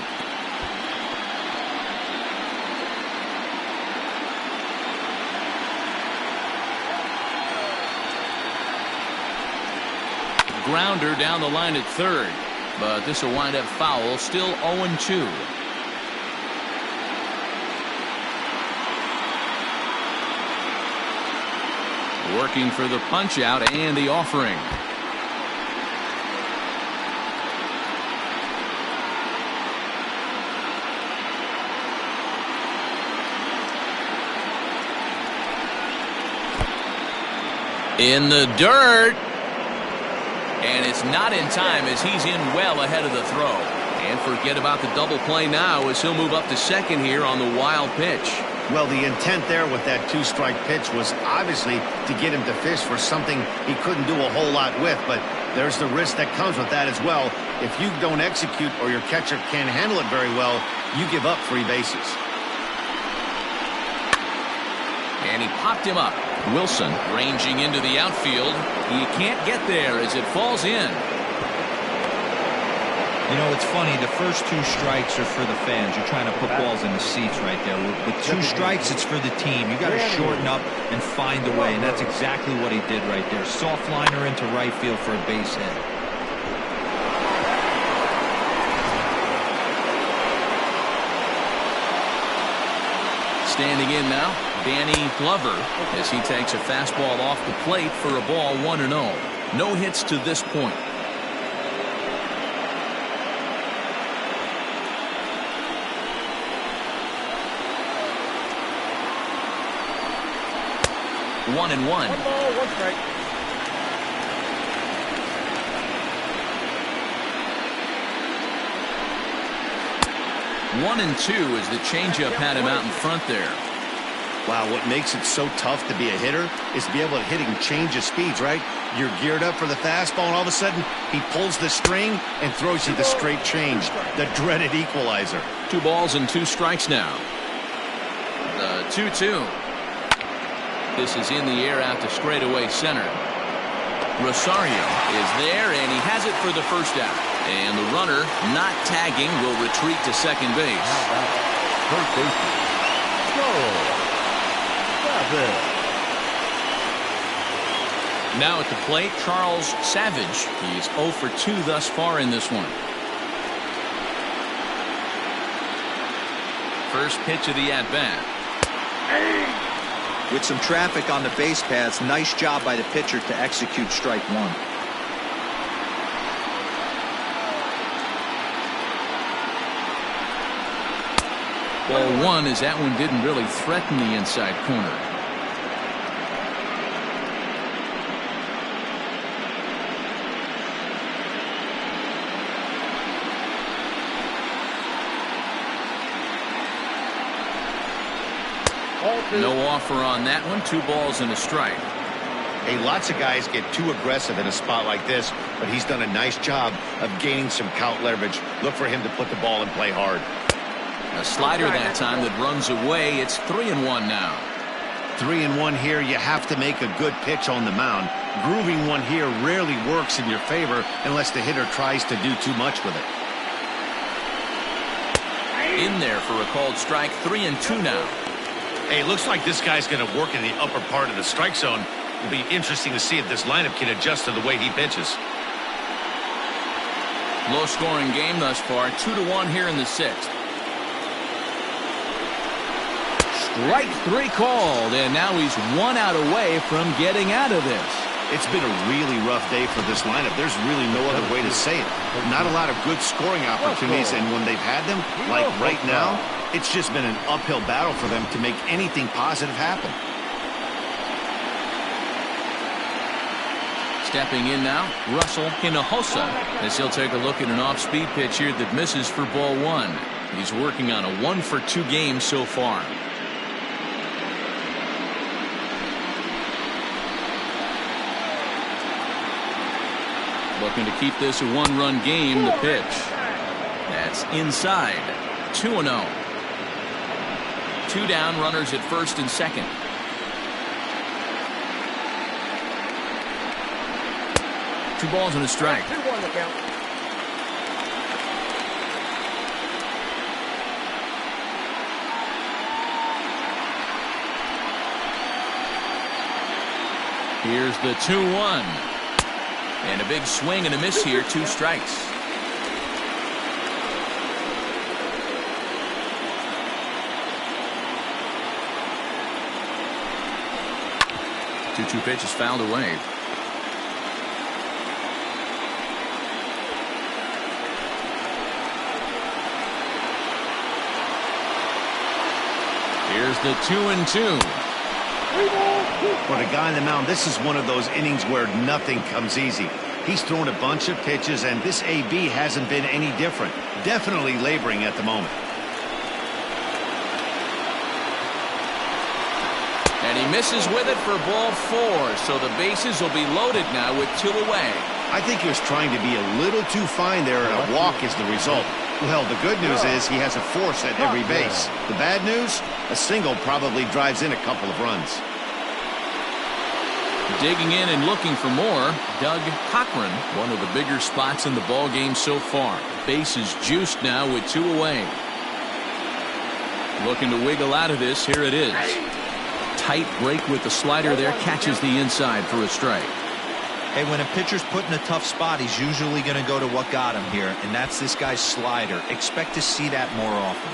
Grounder down the line at third, but this will wind up foul. Still 0-2. Working for the punch out and the offering. In the dirt. And it's not in time as he's in well ahead of the throw. And forget about the double play now as he'll move up to second here on the wild pitch. Well, the intent there with that 2-strike pitch was obviously to get him to fish for something he couldn't do a whole lot with, but there's the risk that comes with that as well. If you don't execute or your catcher can't handle it very well, you give up 3 bases. And he popped him up. Wilson ranging into the outfield. He can't get there as it falls in. You know, it's funny. The first 2 strikes are for the fans. You're trying to put balls in the seats right there. With 2 strikes, it's for the team. You got to shorten up and find a way, and that's exactly what he did right there. Soft liner into right field for a base hit. Standing in now, Danny Glover, as he takes a fastball off the plate for a ball 1-0. No hits to this point. One and one. 1 ball, 1 strike. One and 2 as the changeup had him out in front there. Wow, what makes it so tough to be a hitter is to be able to hit and change of speeds, right? You're geared up for the fastball, and all of a sudden, he pulls the string and throws you the straight change, the dreaded equalizer. 2 balls and 2 strikes now. The 2-2. This is in the air out to straightaway center. Rosario is there, and he has it for the first out. And the runner, not tagging, will retreat to second base. First baseman, Joe Savage. Now at the plate, Charles Savage. He's 0 for 2 thus far in this one. First pitch of the at-bat. With some traffic on the base paths, nice job by the pitcher to execute strike one. Ball one, as that one didn't really threaten the inside corner. No offer on that one. 2 balls and a strike. Hey, lots of guys get too aggressive in a spot like this, but he's done a nice job of gaining some count leverage. Look for him to put the ball in play hard. A slider that time that runs away. It's 3-1 now. 3-1 here. You have to make a good pitch on the mound. Grooving one here rarely works in your favor unless the hitter tries to do too much with it. In there for a called strike. 3-2 now. Hey, looks like this guy's going to work in the upper part of the strike zone. It'll be interesting to see if this lineup can adjust to the way he pitches. Low-scoring game thus far. 2-1 here in the 6th. Strike 3 called, and now he's 1 out away from getting out of this. It's been a really rough day for this lineup. There's really no other way to say it. Not a lot of good scoring opportunities, and when they've had them, like right now, it's just been an uphill battle for them to make anything positive happen. Stepping in now, Russell Hinojosa, as he'll take a look at an off-speed pitch here that misses for ball 1. He's working on a 1 for 2 game so far. Looking to keep this a 1-run game. The pitch. That's inside. 2-0. 2 down, runners at first and second. Two balls and a strike. 2-1 the count. Here's the 2-1. And a big swing and a miss here. 2 strikes. Two pitches fouled away. Here's the 2-2. For the guy on the mound, this is one of those innings where nothing comes easy. He's thrown a bunch of pitches, and this AB hasn't been any different. Definitely laboring at the moment. And he misses with it for ball 4, so the bases will be loaded now with 2 away. I think he was trying to be a little too fine there, and a walk is the result. Well, the good news is he has a force at every base. The bad news? A single probably drives in a couple of runs. Digging in and looking for more, Doug Cochran, one of the bigger spots in the ball game so far. Bases juiced now with 2 away. Looking to wiggle out of this. Here it is. Tight break with the slider there, catches the inside for a strike. Hey, when a pitcher's put in a tough spot, he's usually going to go to what got him here, and that's this guy's slider. Expect to see that more often.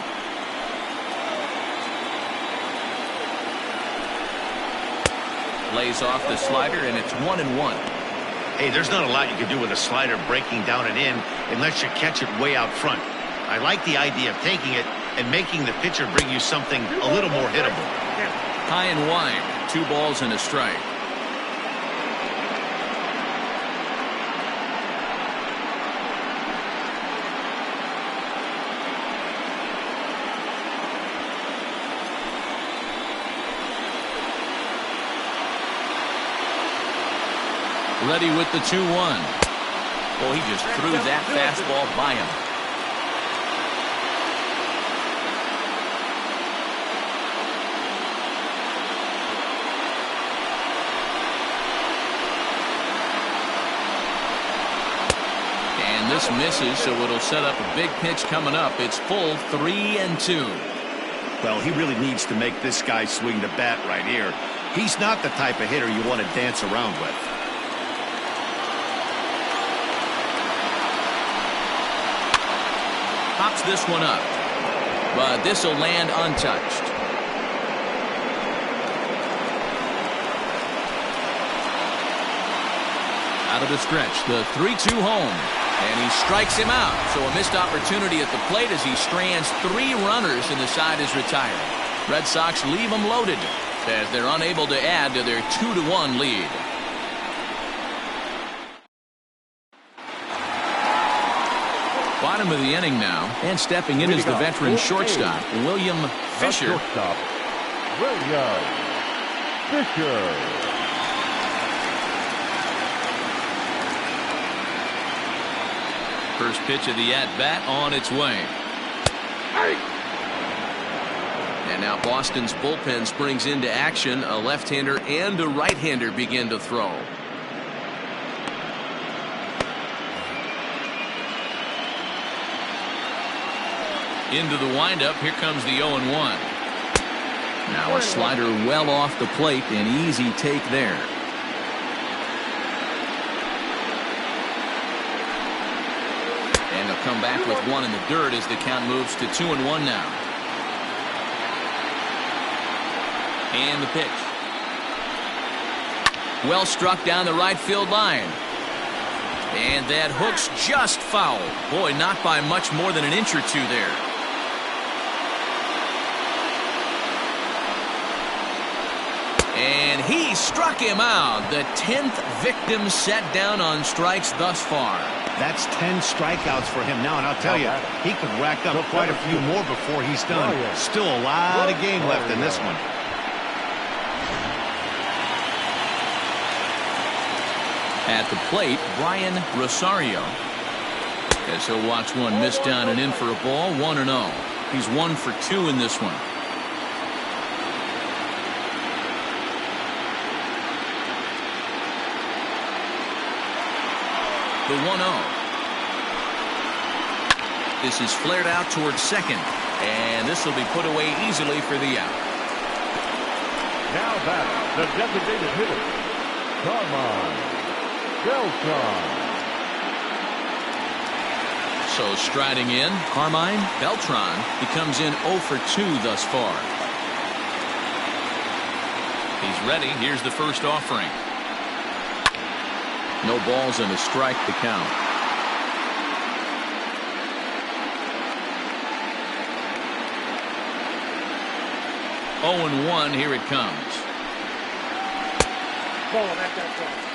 Lays off the slider, and it's 1-1. Hey, there's not a lot you can do with a slider breaking down and in unless you catch it way out front. I like the idea of taking it and making the pitcher bring you something a little more hittable. High and wide, 2 balls and a strike. Ready with the 2-1. Well, he just threw that fastball by him. And this misses, so it'll set up a big pitch coming up. It's full 3-2. Well, he really needs to make this guy swing the bat right here. He's not the type of hitter you want to dance around with. Pops this one up. But this will land untouched. Out of the stretch, the 3-2 home. And he strikes him out. So a missed opportunity at the plate as he strands 3 runners and the side is retired. Red Sox leave them loaded as they're unable to add to their 2-1 lead. Bottom of the inning now, and stepping in is the veteran shortstop, William Fisher. William Fisher. First pitch of the at-bat on its way. And now Boston's bullpen springs into action. A left-hander and a right-hander begin to throw. Into the windup. Here comes the 0-1. Now a slider well off the plate. An easy take there. And they'll come back with one in the dirt as the count moves to 2-1 now. And the pitch. Well struck down the right field line. And that hook's just foul. Boy, not by much more than an inch or two there. And he struck him out. The 10th victim set down on strikes thus far. That's 10 strikeouts for him now, and I'll tell you, he could rack up quite a few more before he's done. Still a lot of game left in this one. At the plate, Brian Rosario. As he'll watch one miss down and in for a ball, 1-0. He's 1 for 2 in this one. The 1-0. This is flared out towards second, and this will be put away easily for the out. Now back, the designated hitter, Carmine Beltran. So striding in, Carmine Beltran. He comes in 0 for 2 thus far. He's ready. Here's the first offering. No balls and a strike to count. Oh and 1, here it comes. Ball at that point.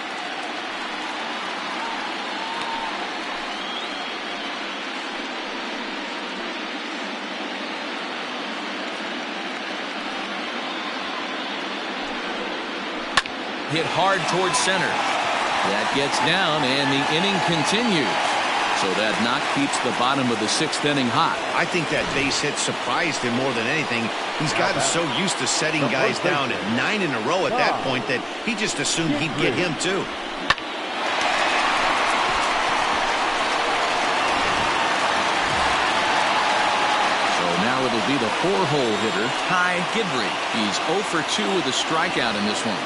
Hit hard towards center. That gets down, and the inning continues. So that knock keeps the bottom of the 6th inning hot. I think that base hit surprised him more than anything. He's gotten so used to setting guys down at 9 in a row at that point that he just assumed he'd get him too. So now it'll be the 4-hole hitter, Ty Gidry. He's 0 for 2 with a strikeout in this one.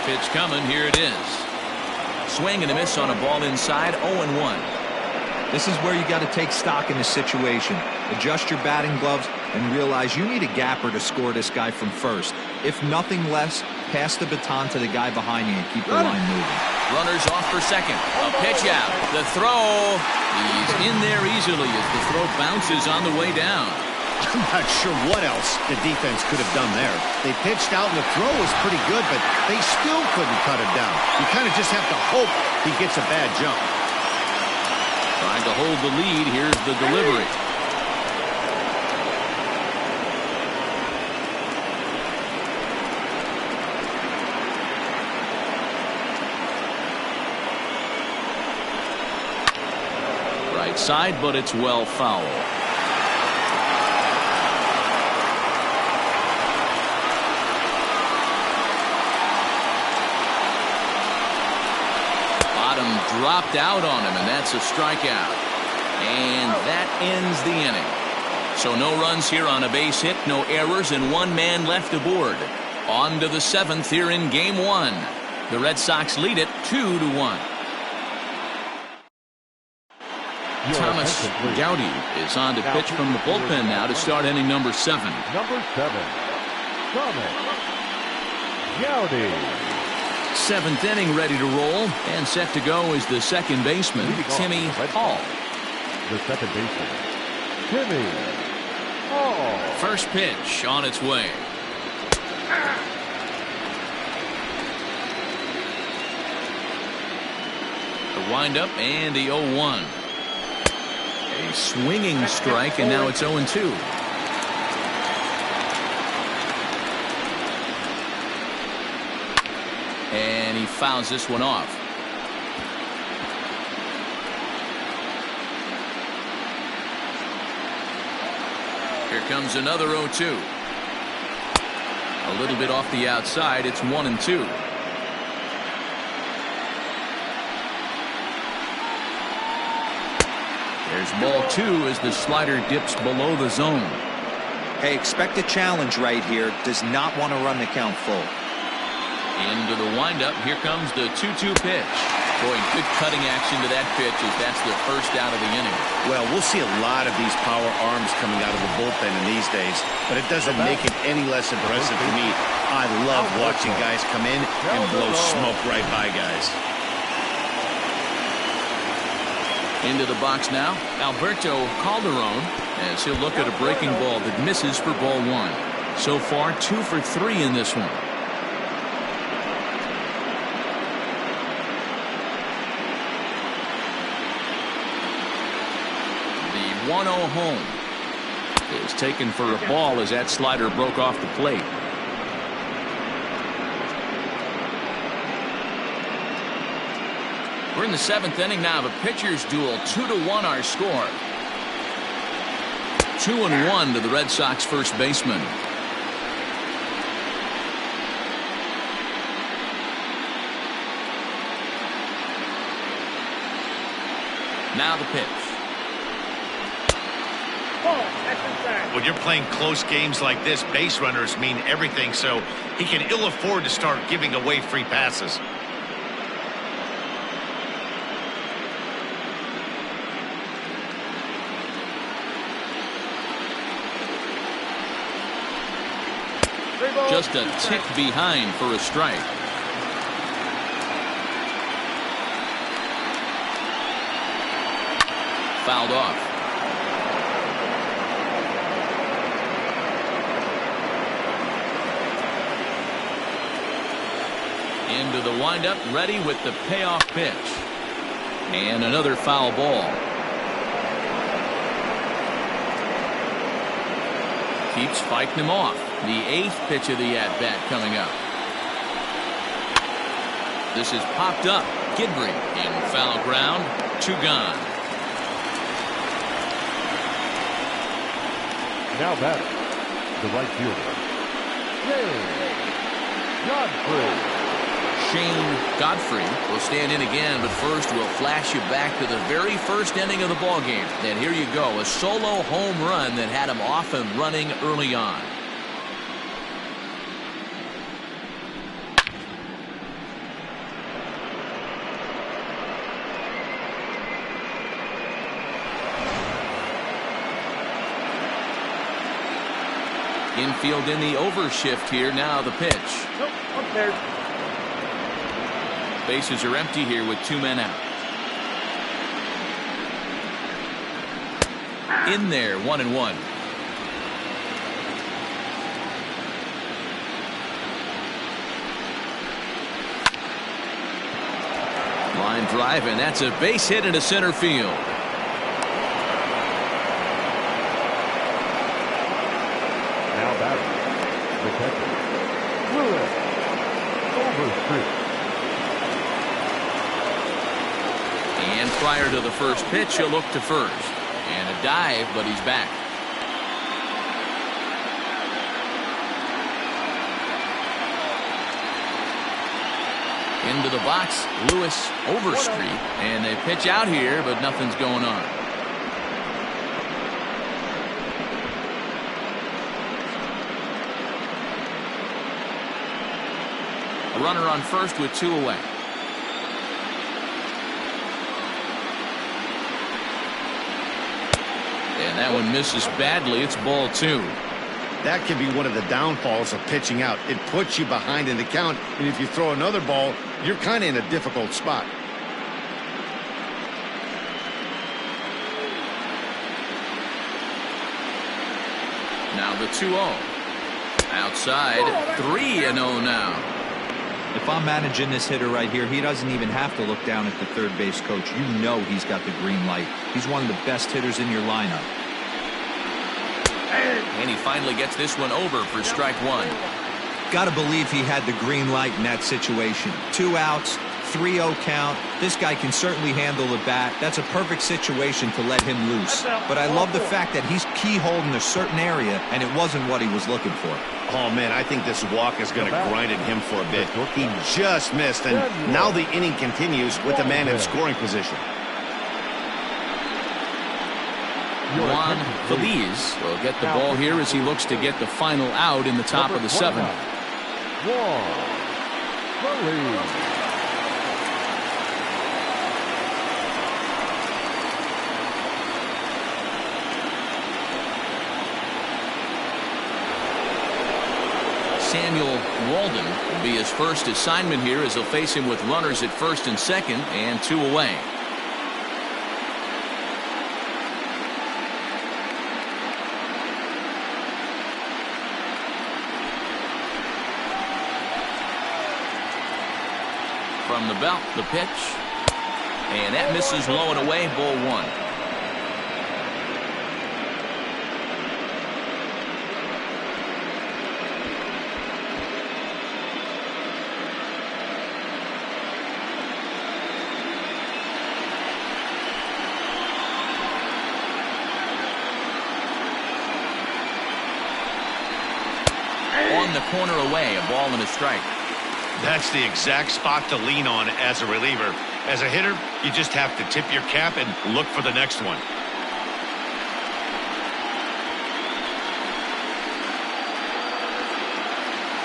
Pitch coming. Here it is. Swing and a miss on a ball inside. 0-1. This is where you got to take stock in the situation. Adjust your batting gloves and realize you need a gapper to score this guy from first. If nothing less, pass the baton to the guy behind you and keep the line moving. Runners off for second. A pitch out. The throw. He's in there easily as the throw bounces on the way down. I'm not sure what else the defense could have done there. They pitched out and the throw was pretty good, but they still couldn't cut it down. You kind of just have to hope he gets a bad jump. Trying to hold the lead. Here's the delivery. Right side, but it's well foul. Dropped out on him, and that's a strikeout. And that ends the inning. So no runs here on a base hit, no errors, and one man left aboard. On to the 7th here in Game 1. The Red Sox lead it 2-1. Thomas Gowdy is on to pitch from the bullpen now to start inning number 7. Number 7, Thomas Gowdy. 7th inning ready to roll, and set to go is the second baseman, Timmy Hall. The second baseman, Timmy Hall. First pitch on its way. The windup and the 0-1. A swinging strike, and now it's 0-2. And he fouls this one off. Here comes another 0-2. A little bit off the outside. It's 1-2. There's ball 2 as the slider dips below the zone. Hey, expect a challenge right here. Does not want to run the count full. Into the windup. Here comes the 2-2 pitch. Boy, good cutting action to that pitch as that's the first out of the inning. Well, we'll see a lot of these power arms coming out of the bullpen in these days, but it doesn't make it any less impressive to me. I love watching guys come in and blow smoke right by guys. Into the box now, Alberto Calderon, as he'll look at a breaking ball that misses for ball 1. So far, 2 for 3 in this one. The 1-0 home is taken for a ball as that slider broke off the plate. We're in the 7th inning now of a pitcher's duel. 2-1 our score. 2-1 to the Red Sox first baseman. Now the pitch. When you're playing close games like this, base runners mean everything, so he can ill afford to start giving away free passes. Just a tick behind for a strike. Fouled off. Into the windup, ready with the payoff pitch. And another foul ball. Keeps fighting him off. The 8th pitch of the at-bat coming up. This is popped up. Gidry in foul ground. 2 gone. Now batting, the right fielder, Shane Godfrey. Shane Godfrey will stand in again, but first we'll flash you back to the very first inning of the ballgame. And here you go, a solo home run that had him off and running early on. Infield in the overshift here. Now the pitch. Nope, up there. Bases are empty here with 2 men out. In there, 1-1. Line drive, and that's a base hit into center field. Now batting, the catcher, Lewis Overstreet. And prior to the first pitch, he'll look to first. And a dive, but he's back. Into the box, Lewis Overstreet. And they pitch out here, but nothing's going on. A runner on first with 2 away. And that one misses badly. It's ball 2. That can be one of the downfalls of pitching out. It puts you behind in the count, and if you throw another ball, you're kind of in a difficult spot. Now the 2-0. Outside, 3-0 now. If I'm managing this hitter right here, he doesn't even have to look down at the third base coach. You know he's got the green light. He's one of the best hitters in your lineup. And he finally gets this one over for strike 1. Got to believe he had the green light in that situation. 2 outs, 3-0 count. This guy can certainly handle the bat. That's a perfect situation to let him loose. But I love the fact that he's keyholed in a certain area, and it wasn't what he was looking for. Oh, man, I think this walk is going to grind at him for a bit. He just missed, and now the inning continues with the man in scoring position. Juan Feliz will get the ball here as he looks to get the final out in the top of the 7th. Samuel Walden will be his first assignment here as he'll face him with runners at first and second and 2 away. From the belt, the pitch. And that misses low and away, ball 1. On the corner away, a ball and a strike. That's the exact spot to lean on as a reliever. As a hitter, you just have to tip your cap and look for the next one.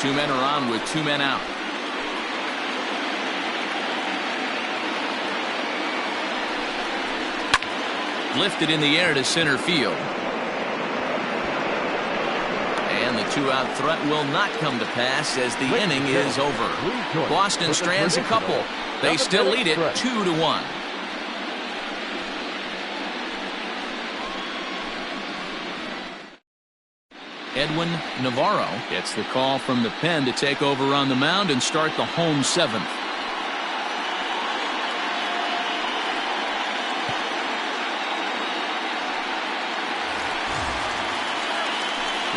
Two men are on with 2 men out. Lifted in the air to center field. And the 2-out threat will not come to pass as the inning is over. Boston strands a couple. They still lead it 2-1. Edwin Navarro gets the call from the pen to take over on the mound and start the home 7th.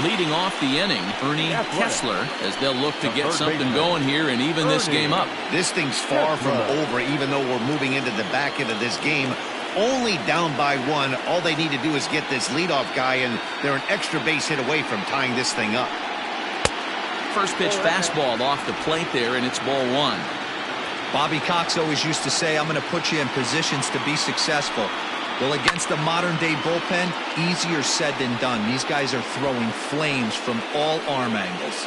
Leading off the inning, Ernie Kessler, as they'll look to get something going here and even this game up. This thing's far from over, even though we're moving into the back end of this game. Only down by 1. All they need to do is get this leadoff guy, and they're an extra base hit away from tying this thing up. First pitch fastball off the plate there, and it's ball 1. Bobby Cox always used to say, I'm going to put you in positions to be successful. Well, against the modern-day bullpen, easier said than done. These guys are throwing flames from all arm angles.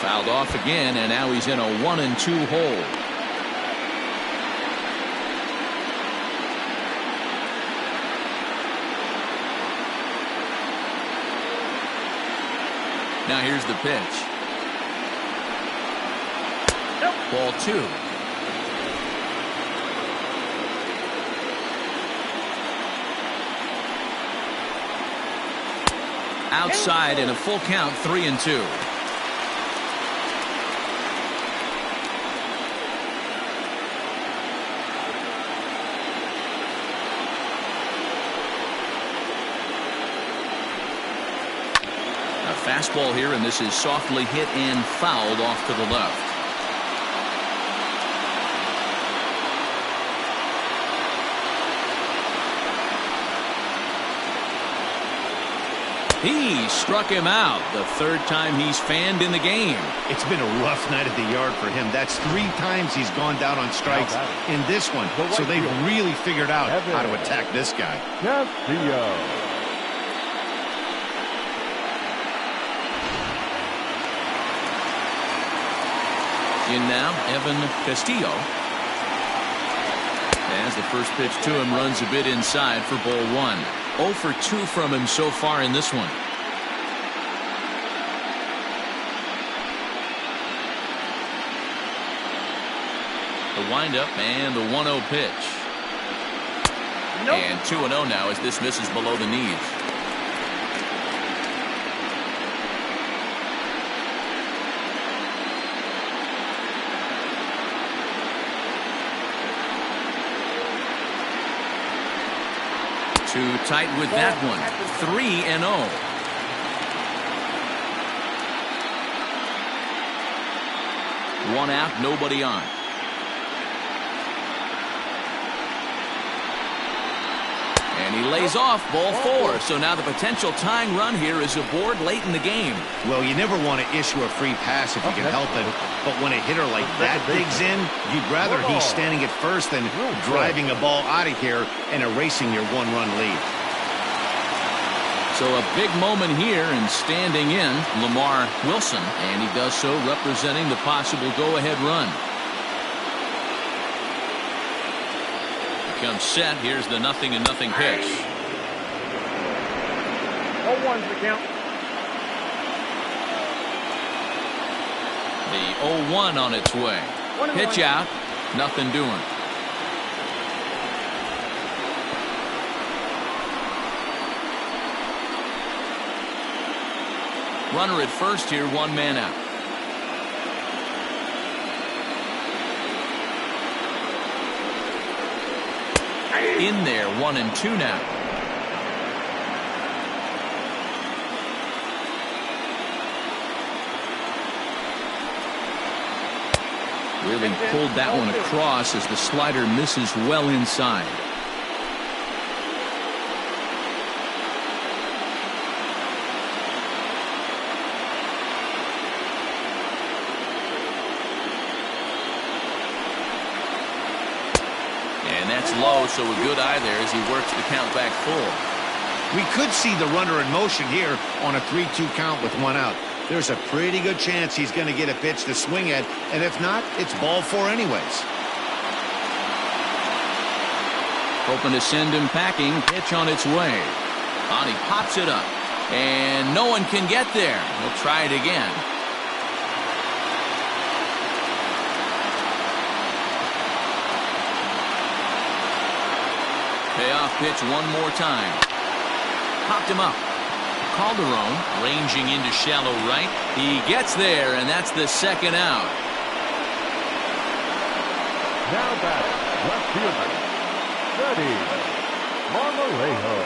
Fouled off again, and now he's in a 1-2 hole. Now here's the pitch. Ball 2. Outside in a full count, 3-2. A fastball here, and this is softly hit and fouled off to the left. He struck him out, the third time he's fanned in the game. It's been a rough night at the yard for him. That's 3 times he's gone down on strikes in this one. So they've really figured out how to attack this guy. In now, Evan Castillo. As the first pitch to him runs a bit inside for ball 1. 0 for 2 from him so far in this one. The windup and the 1-0 pitch. Nope. And 2-0 now as this misses below the knees. Too tight with that one. 3-0. One out, nobody on. And he lays off ball 4. So now the potential tying run here is aboard late in the game. Well, you never want to issue a free pass if you can help it. But when a hitter like that digs in, you'd rather he's standing at first than driving a ball out of here and erasing your 1-run lead. So a big moment here and standing in Lamar Wilson. And he does so representing the possible go-ahead run. Comes set. Here's the 0-0 pitch. 0-1's the count. The 0-1 on its way. Pitch out. Nothing doing. Runner at first here, 1 man out. In there, 1-2 now. Really pulled that one across as the slider misses well inside. That's low, so a good eye there as he works the count back full. We could see the runner in motion here on a 3-2 count with 1 out. There's a pretty good chance he's going to get a pitch to swing at, and if not, it's ball 4 anyways. Hoping to send him packing. Pitch on its way. On, he pops it up, and no one can get there. He'll try it again. Payoff pitch one more time. Popped him up. Calderon ranging into shallow right. He gets there, and that's the 2nd out. Now batting, left fielder, Freddie Marmolejo.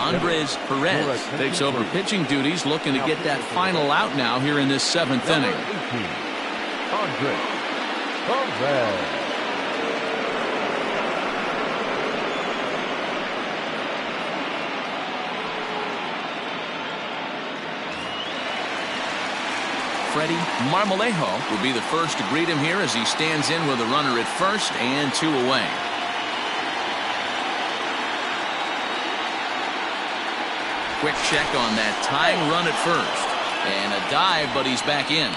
Andres Perez takes over pitching duties, looking to get that final out now here in this 7th inning. 18, Andres Perez. Freddie Marmolejo will be the first to greet him here as he stands in with a runner at first and 2 away. Quick check on that tying run at first. And a dive, but he's back in.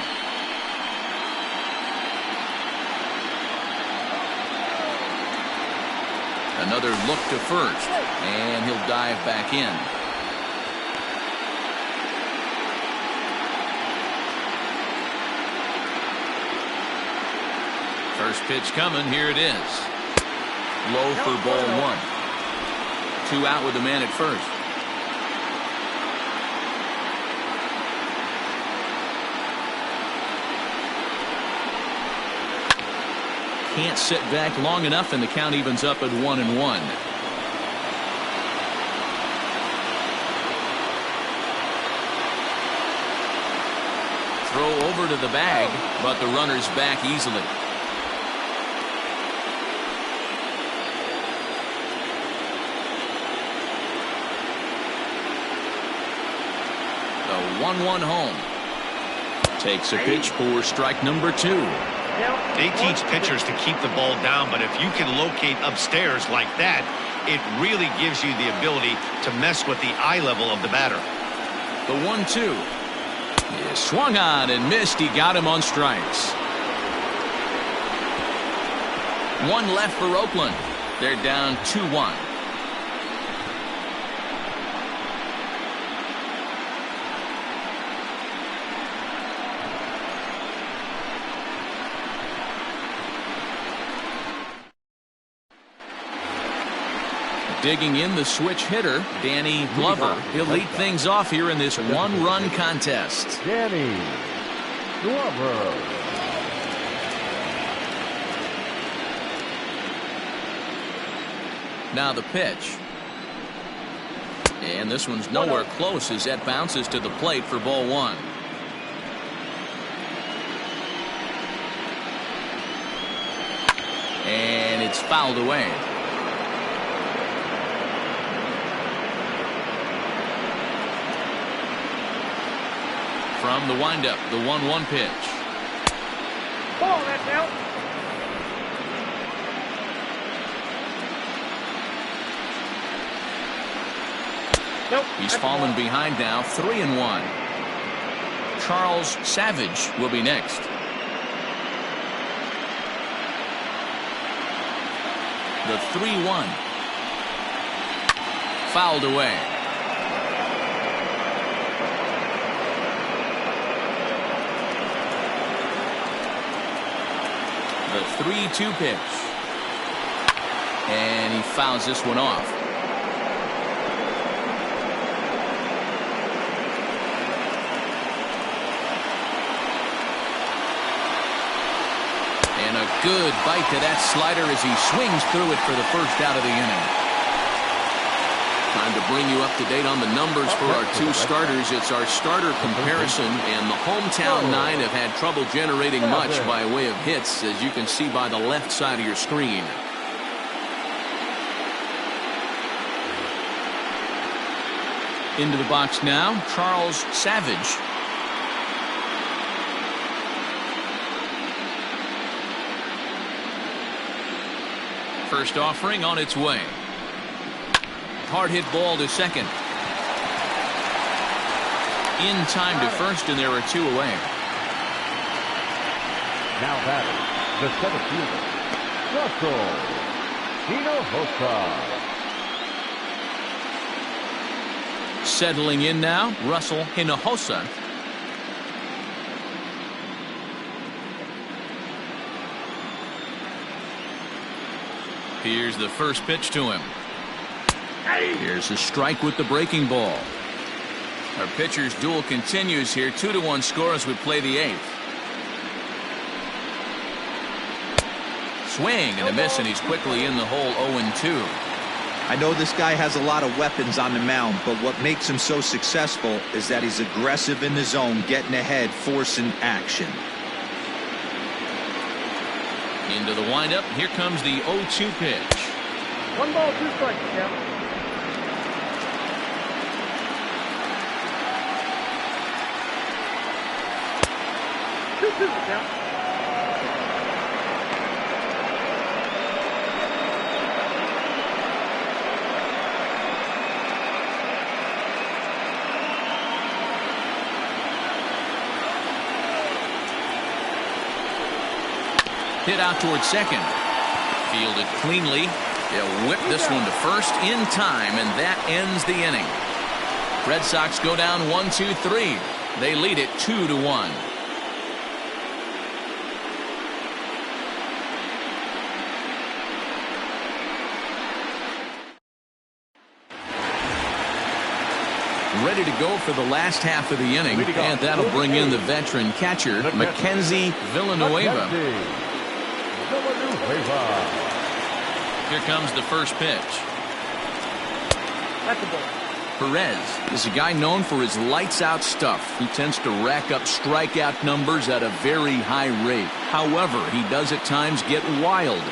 Another look to first. And he'll dive back in. First pitch coming. Here it is. Low for ball 1. 2 out with the man at first. Can't sit back long enough, and the count evens up at 1-1. Throw over to the bag, but the runner's back easily. 1-1 home. Takes a pitch for strike number 2. They teach pitchers to keep the ball down, but if you can locate upstairs like that, it really gives you the ability to mess with the eye level of the batter. The 1-2 is swung on and missed. He got him on strikes. One left for Oakland. They're down 2-1. Digging in the switch hitter, Danny Glover. He'll lead things off here in this one-run contest. Danny Glover. Now the pitch. And this one's nowhere close as that bounces to the plate for ball 1. And it's fouled away. From the windup, the 1-1 pitch. Ball, that's out. Nope. He's fallen behind now, 3-1. Charles Savage will be next. The 3-1. Fouled away. The 3-2 pitch. And he fouls this one off. And a good bite to that slider as he swings through it for the first out of the inning. Time to bring you up to date on the numbers for our 2 starters. It's our starter comparison, and the hometown 9 have had trouble generating much by way of hits, as you can see by the left side of your screen. Into the box now, Charles Savage. First offering on its way. Hard hit ball to second. In time to first, and there are 2 away. Now batting, the center fielder, Russell Hinojosa. Settling in now, Russell Hinojosa. Here's the first pitch to him. Here's a strike with the breaking ball. Our pitcher's duel continues here. 2-1 score as we play the 8th. Swing and a miss, and he's quickly in the hole. 0-2. I know this guy has a lot of weapons on the mound, but what makes him so successful is that he's aggressive in the zone, getting ahead, forcing action. Into the windup. Here comes the 0-2 pitch. 1 ball, 2 strikes, Cap. 2-2, Cap. Hit out towards second. Fielded cleanly. They'll whip this one to first in time, and that ends the inning. Red Sox go down 1-2-3. They lead it 2-1. Ready to go for the last half of the inning, and that'll bring in the veteran catcher, Mackenzie Villanueva. Here comes the first pitch. That's a ball. Perez is a guy known for his lights-out stuff. He tends to rack up strikeout numbers at a very high rate. However, he does at times get wild.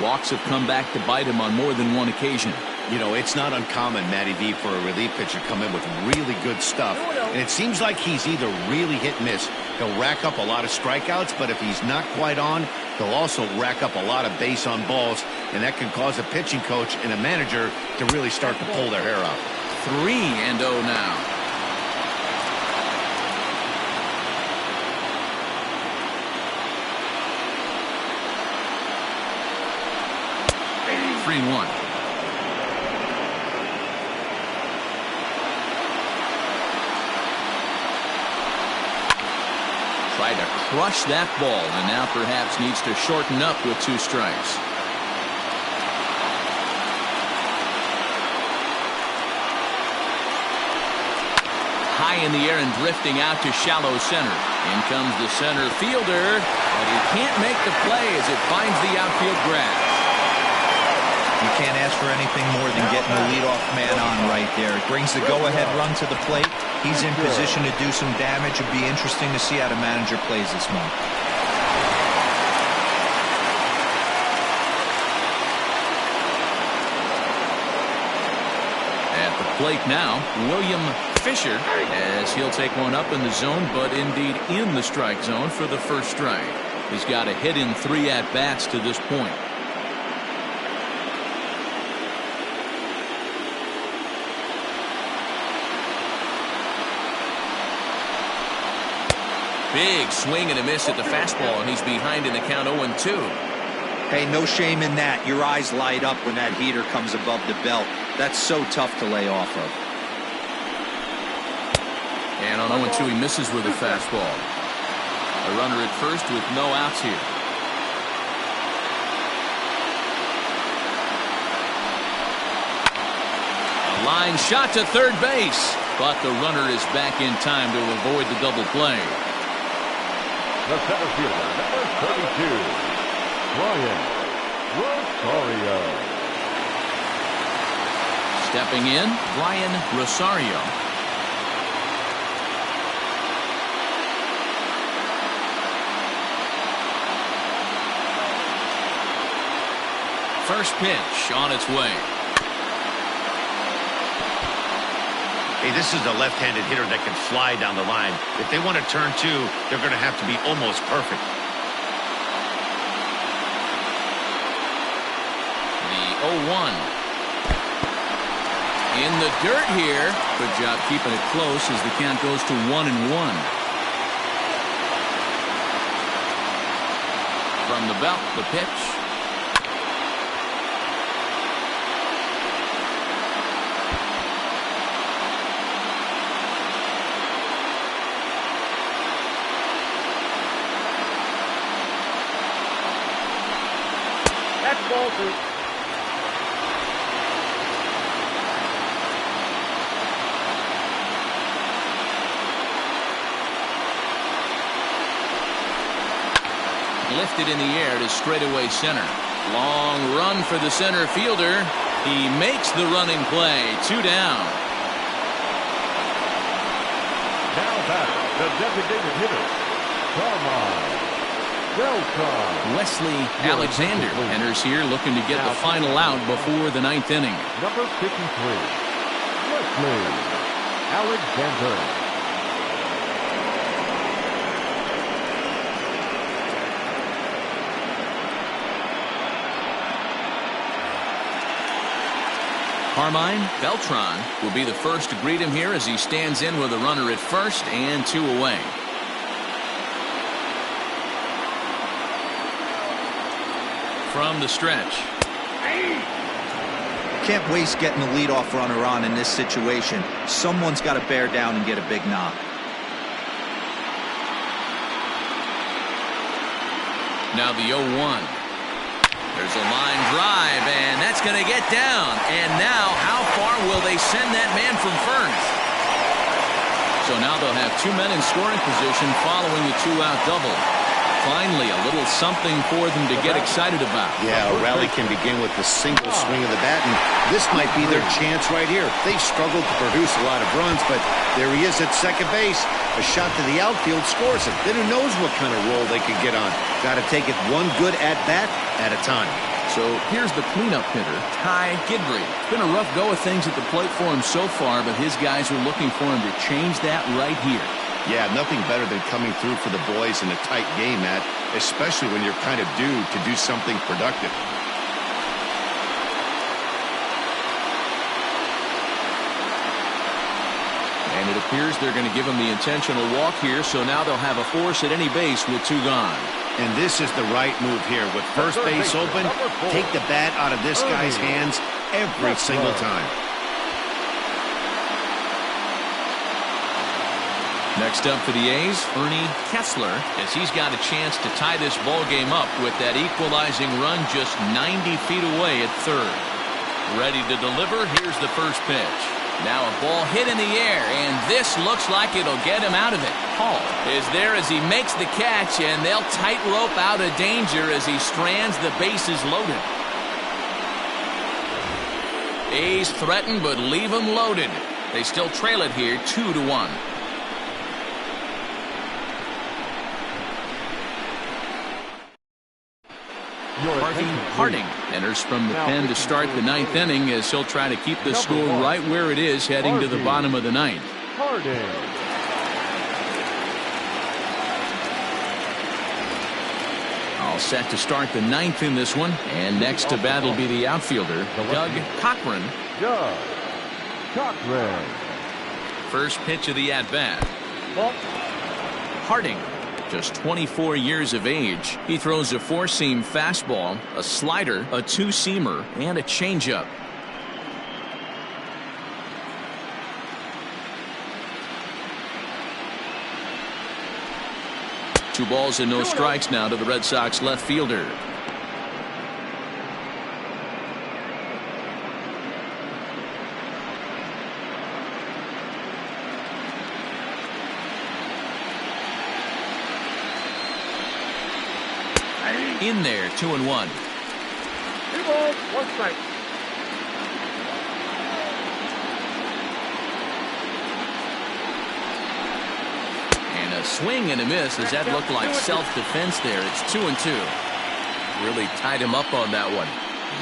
Walks have come back to bite him on more than one occasion. You know, it's not uncommon, Matty V, for a relief pitcher to come in with really good stuff. And it seems like he's either really hit and miss. He'll rack up a lot of strikeouts, but if he's not quite on, he'll also rack up a lot of base on balls, and that can cause a pitching coach and a manager to really start to pull their hair out. 3-0 now. Three and 1. Tried to crush that ball, and now perhaps needs to shorten up with 2 strikes. High in the air and drifting out to shallow center. In comes the center fielder, but he can't make the play as it finds the outfield grass. You can't ask for anything more than getting the leadoff man on right there. It brings the go-ahead run to the plate. He's in position to do some damage. It'd be interesting to see how the manager plays this month. At the plate now, William Fisher, as he'll take one up in the zone, but indeed in the strike zone for the first strike. He's got a hit in 3 at-bats to this point. Big swing and a miss at the fastball, and he's behind in the count 0-2. Hey, no shame in that. Your eyes light up when that heater comes above the belt. That's so tough to lay off of. And on 0-2, he misses with a fastball. A runner at first with no outs here. A line shot to third base, but the runner is back in time to avoid the double play. The center fielder, number 32, Brian Rosario. Stepping in, Brian Rosario. First pitch on its way. Hey, this is a left-handed hitter that can fly down the line. If they want to turn 2, they're going to have to be almost perfect. The 0-1. In the dirt here. Good job keeping it close as the count goes to 1-1. From the belt, the pitch. That's ball 2. Lifted in the air to straightaway center. Long run for the center fielder. He makes the running play. 2 down. Now batter, the designated hitter, Carmine Beltran. Wesley Alexander enters here looking to get the final out before the 9th inning. Number 53, Wesley Alexander. Carmine Beltran will be the first to greet him here as he stands in with a runner at first and 2 away. From the stretch. Can't waste getting the leadoff runner on in this situation. Someone's got to bear down and get a big knock. Now the 0-1. There's a line drive, and that's going to get down. And now, how far will they send that man from first? So now they'll have 2 men in scoring position following the 2-out double. Finally, a little something for them to get excited about. Yeah, a rally can begin with the single swing of the bat, and this might be their chance right here. They've struggled to produce a lot of runs, but there he is at second base. A shot to the outfield scores it. Then who knows what kind of roll they could get on. Got to take it one good at-bat at a time. So here's the cleanup hitter, Ty Gidry. It's been a rough go of things at the plate for him so far, but his guys are looking for him to change that right here. Yeah, nothing better than coming through for the boys in a tight game, Matt, especially when you're kind of due to do something productive. And it appears they're going to give him the intentional walk here, so now they'll have a force at any base with 2 gone. And this is the right move here. With first base open, take the bat out of this guy's hands every single time. Next up for the A's, Ernie Kessler, as he's got a chance to tie this ball game up with that equalizing run just 90 feet away at third. Ready to deliver. Here's the first pitch. Now a ball hit in the air, and this looks like it'll get him out of it. Hall is there as he makes the catch, and they'll tightrope out of danger as he strands the bases loaded. A's threaten, but leave them loaded. They still trail it here 2-1. Harding enters from the pen to start the 9th inning as he'll try to keep the score right where it is heading to the bottom of the 9th. All set to start the 9th in this one, and next to bat will be the outfielder, Doug Cochran. First pitch of the at-bat. Harding, just 24 years of age. He throws a 4-seam fastball, a slider, a 2-seamer, and a changeup. Two balls and no strikes now to the Red Sox left fielder. In there, 2-1. 2 balls, 1 strike. And a swing and a miss. Does that look like self-defense there? It's 2-2. Really tied him up on that one.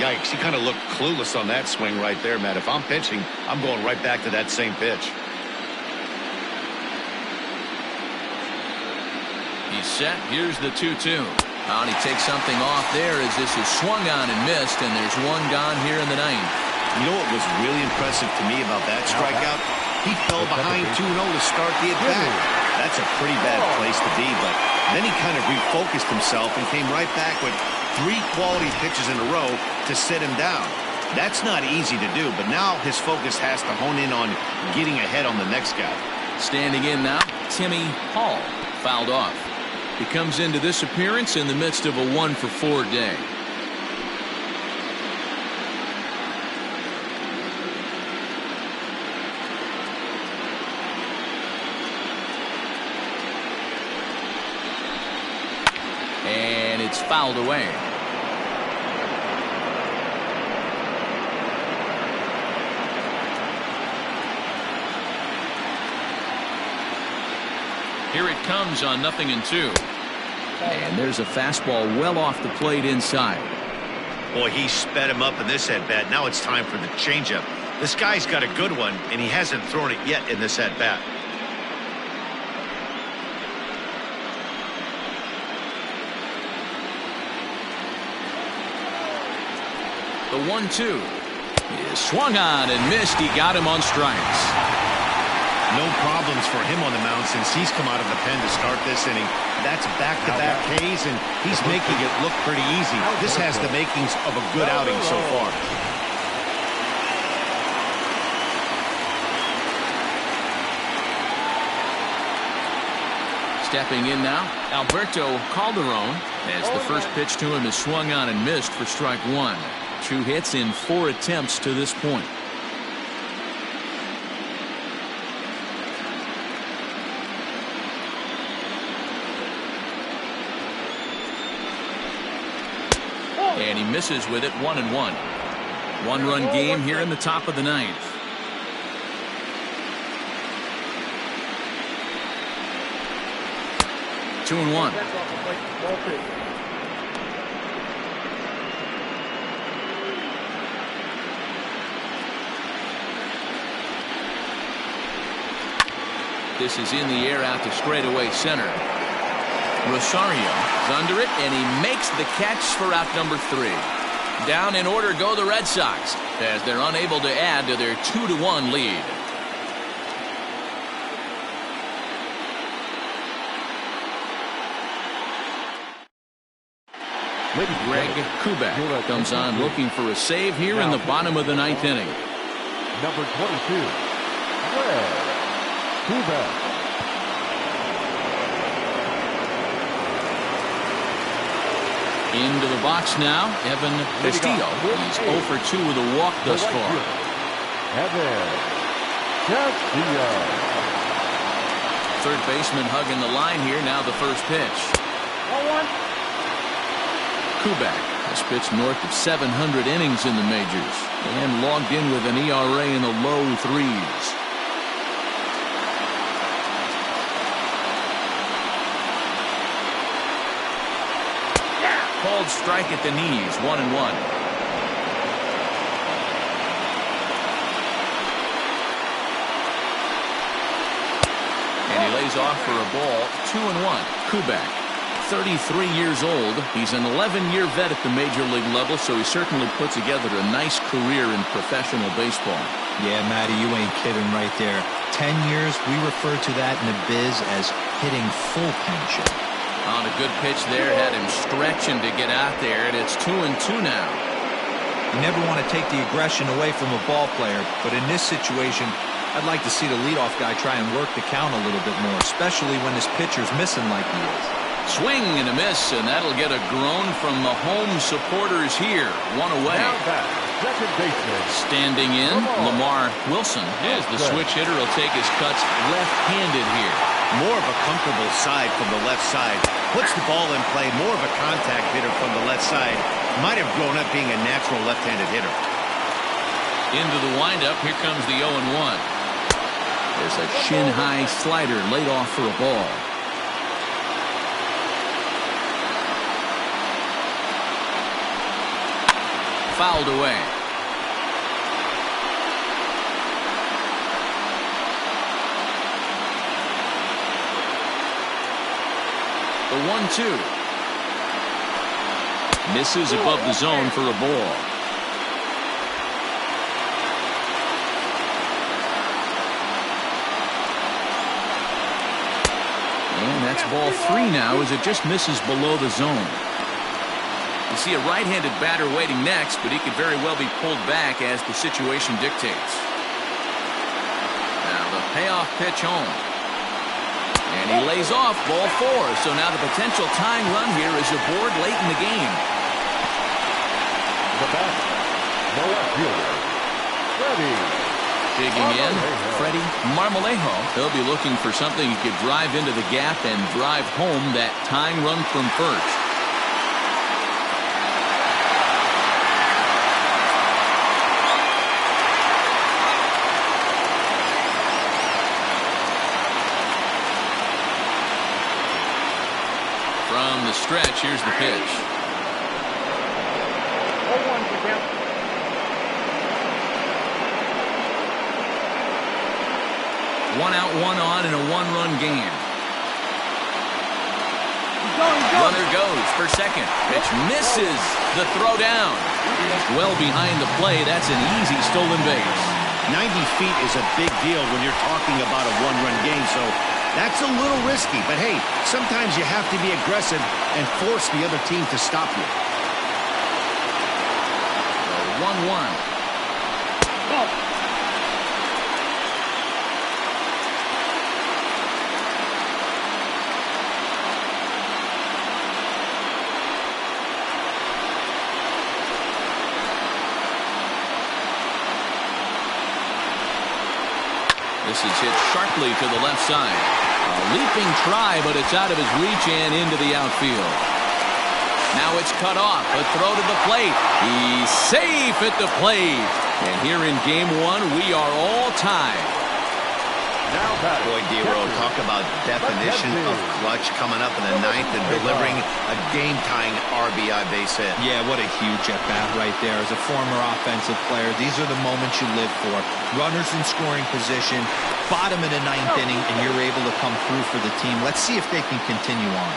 Yikes, he kind of looked clueless on that swing right there, Matt. If I'm pitching, I'm going right back to that same pitch. He's set. Here's the 2-2. And he takes something off there as this is swung on and missed, and there's 1 gone here in the 9th. You know what was really impressive to me about that strikeout? He fell behind 2-0 to start the at-bat. That's a pretty bad place to be, but then he kind of refocused himself and came right back with 3 quality pitches in a row to sit him down. That's not easy to do, but now his focus has to hone in on getting ahead on the next guy. Standing in now, Timmy Hall, fouled off. He comes into this appearance in the midst of a 1-for-4 day. And it's fouled away. Here it comes on 0-2. And there's a fastball well off the plate inside. Boy, he sped him up in this at-bat. Now it's time for the changeup. This guy's got a good one, and he hasn't thrown it yet in this at-bat. The 1-2 is swung on and missed. He got him on strikes. No problems for him on the mound since he's come out of the pen to start this inning. That's back-to-back Ks, and he's making it look pretty easy. This has the makings of a good outing so far. Stepping in now, Alberto Calderon, as the first pitch to him is swung on and missed for strike 1. 2 hits in 4 attempts to this point. And he misses with it, 1-1. One-run game here in the top of the ninth. Two and one. This is in the air out to straightaway center. Rosario is under it, and he makes the catch for out number 3. Down in order go the Red Sox as they're unable to add to their 2-1 lead. Greg Kubek comes on looking for a save here in the bottom of the ninth inning. Number 22, Greg Kubek. Into the box now, Evan Castillo. He's 0 for 2 with a walk thus far. Evan Castillo. Third baseman hugging the line here. Now the first pitch. Kubek has pitched north of 700 innings in the majors and logged in with an ERA in the low 3s. Called strike at the knees, 1-1. And he lays off for a ball, 2-1. Kubek, 33 years old. He's an 11-year vet at the major league level, so he certainly put together a nice career in professional baseball. Yeah, Matty, you ain't kidding right there. 10 years, we refer to that in the biz as hitting full pension. On a good pitch there, had him stretching to get out there, and it's 2-2 now. You never want to take the aggression away from a ball player, but in this situation, I'd like to see the leadoff guy try and work the count a little bit more, especially when his pitcher's missing like he is. Swing and a miss, and that'll get a groan from the home supporters here. One away. Second baseman. Standing in, Lamar Wilson, as the switch hitter will take his cuts left-handed here. More of a comfortable side from the left side. Puts the ball in play. More of a contact hitter from the left side. Might have grown up being a natural left-handed hitter. Into the windup. Here comes the 0-1. There's a shin-high slider laid off for a ball. Fouled away. The 1-2. Misses above the zone for a ball. And that's ball 3 now as it just misses below the zone. You see a right-handed batter waiting next, but he could very well be pulled back as the situation dictates. Now the payoff pitch home. And he lays off ball 4. So now the potential tying run here is aboard late in the game. The batter, no outfielder, Freddie. Digging in, Freddie Marmolejo. He'll be looking for something he could drive into the gap and drive home that tying run from first. From the stretch, here's the pitch. 1 out, 1 on in a 1-run game. Runner goes for second. Pitch misses the throw down. Well behind the play. That's an easy stolen base. 90 feet is a big deal when you're talking about a 1-run game, so that's a little risky. But hey, sometimes you have to be aggressive and force the other team to stop you. 1-1. This is hit sharply to the left side. A leaping try, but it's out of his reach and into the outfield. Now it's cut off. A throw to the plate. He's safe at the plate. And here in game one, we are all tied. Boy, D-Roll, talk about definition of clutch coming up in the ninth and delivering a game-tying RBI base hit. Yeah, what a huge at-bat right there. As a former offensive player, these are the moments you live for. Runners in scoring position, bottom of the ninth inning, and you're able to come through for the team. Let's see if they can continue on.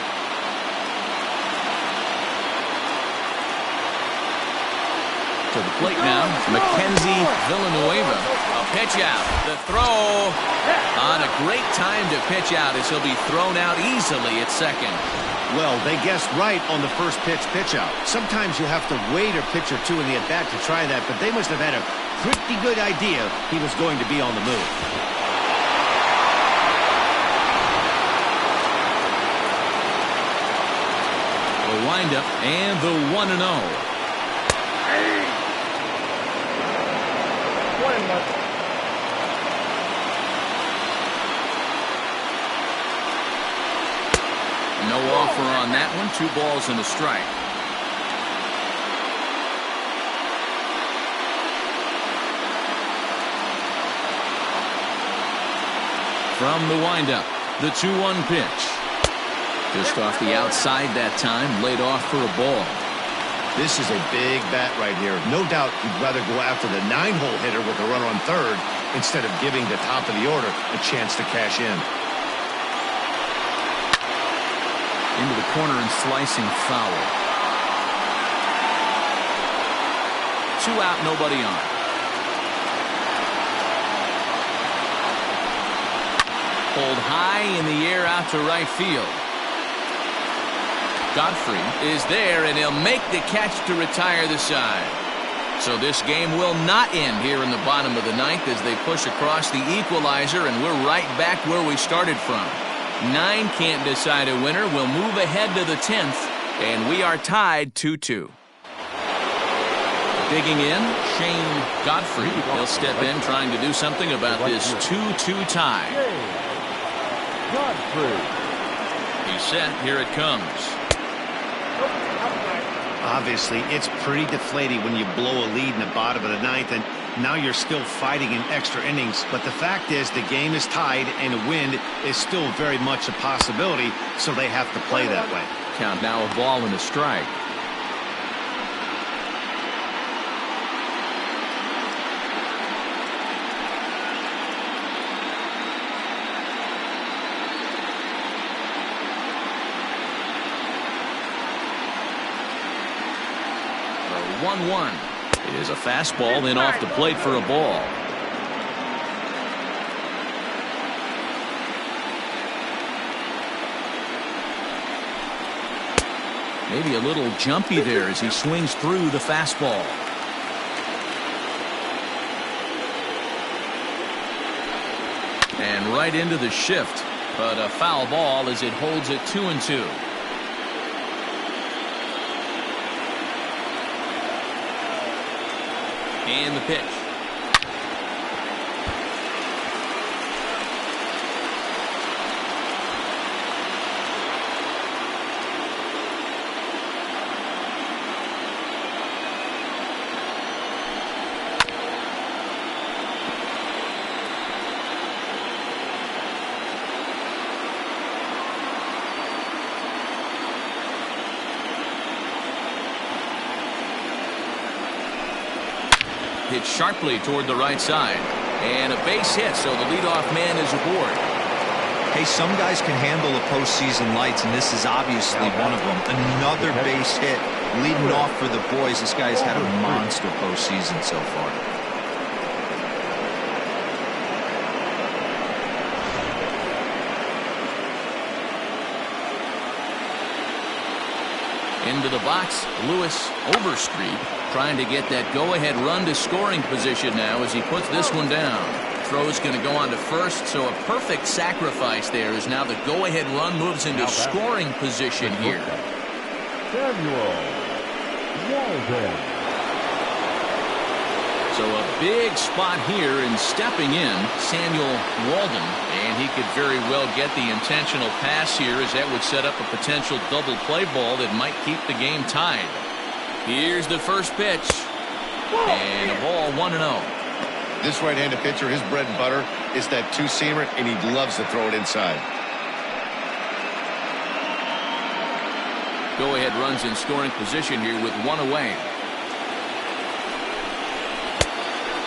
To the plate now, Mackenzie Villanueva. A pitch out. The throw on a great time to pitch out as he'll be thrown out easily at second. Well, they guessed right on the first pitch out. Sometimes you have to wait a pitch or two in the at-bat to try that, but they must have had a pretty good idea he was going to be on the move. The windup and the 1-0. No offer on that one. 2 balls and a strike. From the windup, the 2-1 pitch. Just off the outside that time, laid off for a ball. This is a big bat right here. No doubt he'd rather go after the 9-hole hitter with a runner on third instead of giving the top of the order a chance to cash in. Into the corner and slicing foul. 2 out, nobody on. Pulled high in the air out to right field. Godfrey is there, and he'll make the catch to retire the side. So this game will not end here in the bottom of the ninth as they push across the equalizer, and we're right back where we started from. 9 can't decide a winner. We'll move ahead to the 10th, and we are tied 2-2. Digging in, Shane Godfrey. He'll step in trying to do something about this 2-2 tie. He's set. Here it comes. Obviously, it's pretty deflating when you blow a lead in the bottom of the ninth, and now you're still fighting in extra innings. But the fact is, the game is tied, and a win is still very much a possibility, so they have to play that way. Count now, a ball and a strike. The 1-1 is a fastball in off the plate for a ball. Maybe a little jumpy there as he swings through the fastball. And right into the shift, but a foul ball as it holds it 2-2. And the pitch. Hit sharply toward the right side, and a base hit, so the leadoff man is aboard. Hey, some guys can handle the postseason lights, and this is obviously one of them. Another base hit leading off for the boys. This guy's had a monster postseason so far. Into the box, Lewis Overstreet trying to get that go-ahead run to scoring position now as he puts this one down. Throw's going to go on to first, so a perfect sacrifice there as now the go-ahead run moves into scoring position here. So a big spot here, and stepping in, Samuel Walden. And he could very well get the intentional pass here, as that would set up a potential double play ball that might keep the game tied. Here's the first pitch. And a ball 1-0. This right-handed pitcher, his bread and butter is that two-seamer, and he loves to throw it inside. Go-ahead runs in scoring position here with one away.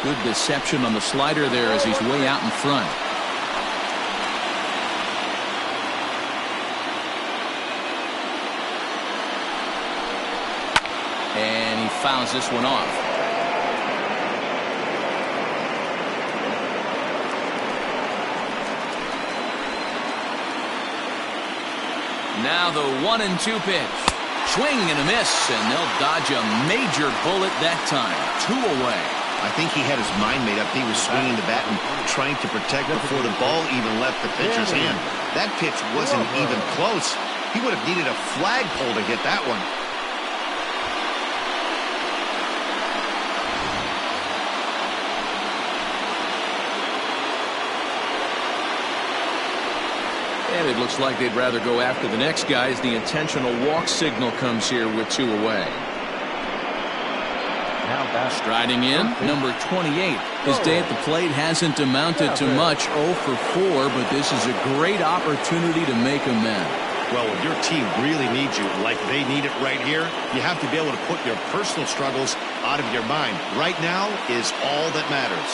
Good deception on the slider there as he's way out in front. And he fouls this one off. Now the 1-2 pitch. Swing and a miss, and they'll dodge a major bullet that time. 2 away. I think he had his mind made up. He was swinging the bat and trying to protect before the ball even left the pitcher's hand. That pitch wasn't even close. He would have needed a flagpole to hit that one. And it looks like they'd rather go after the next guy as the intentional walk signal comes here with 2 away. Striding in, number 28. His day at the plate hasn't amounted to much, 0 for 4, but this is a great opportunity to make amends. Well, when your team really needs you, like they need it right here, you have to be able to put your personal struggles out of your mind. Right now is all that matters.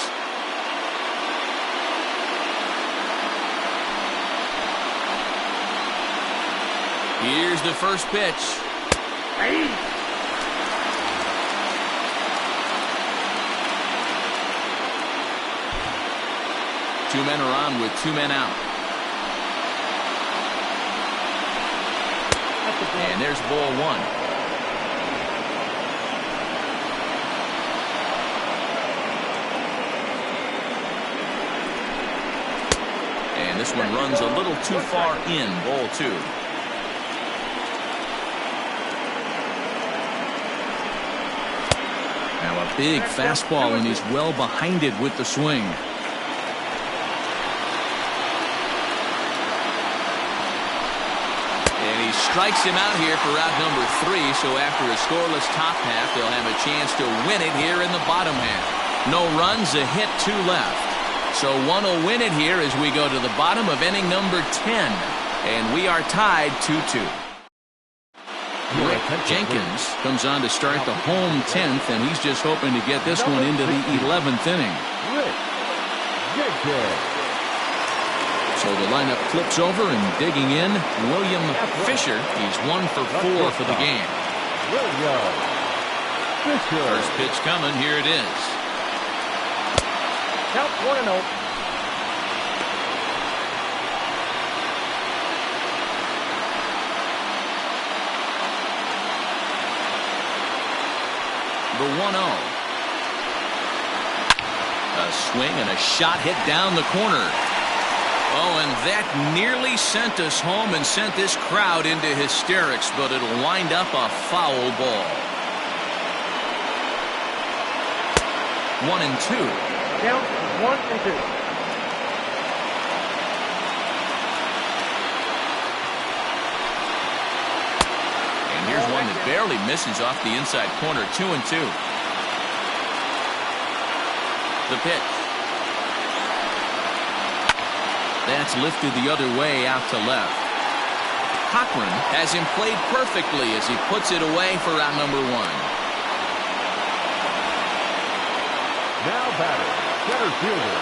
Here's the first pitch. Two men are on with 2 men out. And there's ball 1. And this one runs a little too far in, ball 2. Now a big fastball, and he's well behind it with the swing. And he strikes him out here for out number 3, so after a scoreless top half, they'll have a chance to win it here in the bottom half. No runs, a hit, 2 left. So one will win it here as we go to the bottom of inning number 10. And we are tied 2-2. Rick Jenkins comes on to start the home 10th, and he's just hoping to get this one into the 11th inning. Rick Jenkins. So the lineup flips over, and digging in, William Fisher. He's 1 for 4 for the game. William Fisher. First pitch coming. Here it is. Count 1-0. The 1-0. A swing and a shot hit down the corner. Oh, and that nearly sent us home and sent this crowd into hysterics, but it'll wind up a foul ball. 1-2. Count 1-2. Here's one that barely misses off the inside corner. 2-2. The pitch. That's lifted the other way out to left. Cochran has him played perfectly as he puts it away for out number 1. Now batting, center fielder,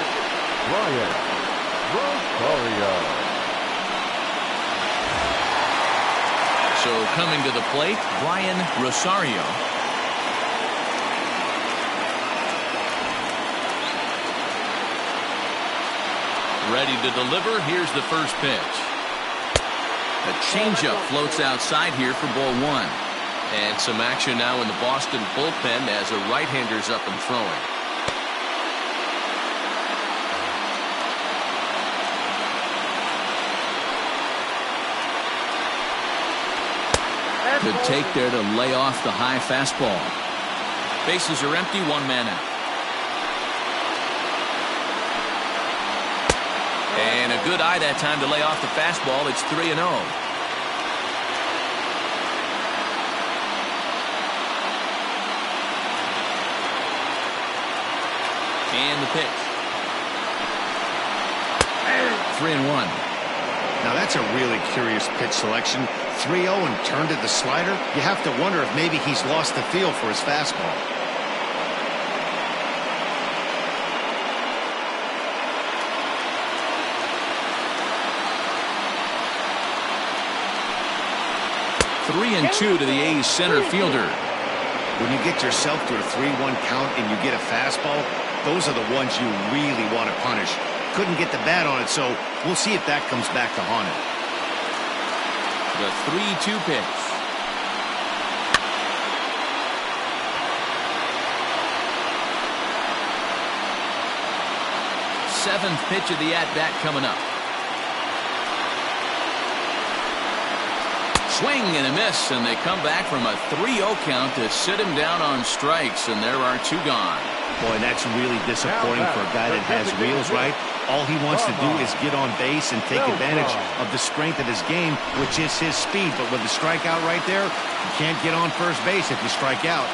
Brian Rosario. So coming to the plate, Brian Rosario. Ready to deliver. Here's the first pitch. A changeup floats outside here for ball 1. And some action now in the Boston bullpen as a right-hander's up and throwing. Good take there to lay off the high fastball. Bases are empty, 1 man out. A good eye that time to lay off the fastball. It's 3-0. And the pitch. 3-1. Now that's a really curious pitch selection. 3-0 and turned to the slider. You have to wonder if maybe he's lost the feel for his fastball. Three and 2 to the A's center fielder. When you get yourself to a 3-1 count and you get a fastball, those are the ones you really want to punish. Couldn't get the bat on it, so we'll see if that comes back to haunt him. The 3-2 pitch. Seventh pitch of the at-bat coming up. Swing and a miss, and they come back from a 3-0 count to sit him down on strikes, and there are 2 gone. Boy, that's really disappointing for a guy that has wheels, right? All he wants to do is get on base and take advantage of the strength of his game, which is his speed. But with the strikeout right there, you can't get on first base if you strike out.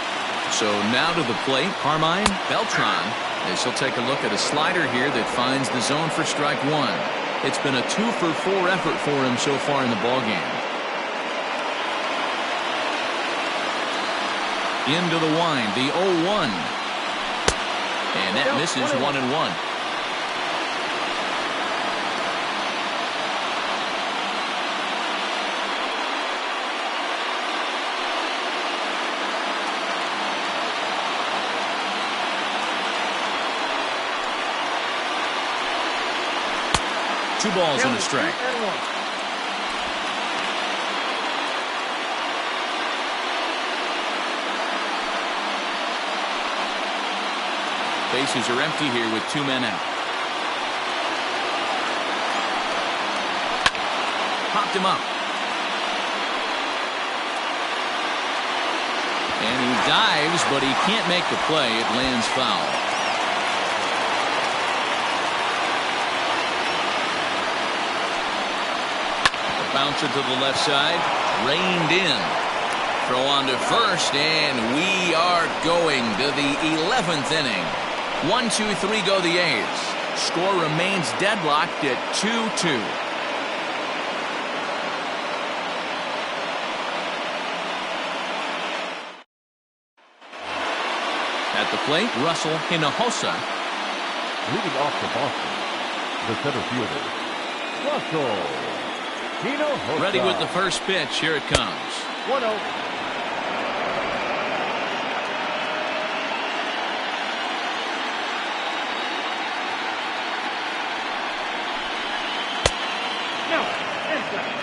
So now to the plate, Carmine Beltran, as he'll take a look at a slider here that finds the zone for strike 1. It's been a 2-for-4 effort for him so far in the ballgame. Into the wind, the 0-1. And that misses 1-1. Two balls and a strike. Bases are empty here with 2 men out. Popped him up. And he dives, but he can't make the play. It lands foul. The bouncer to the left side. Reined in. Throw on to first, and we are going to the 11th inning. 1-2-3 go the A's. Score remains deadlocked at 2-2. At the plate, Russell Hinojosa. Leading off for Boston, the center fielder, Russell Hinojosa. Ready with the first pitch. Here it comes. 1-0.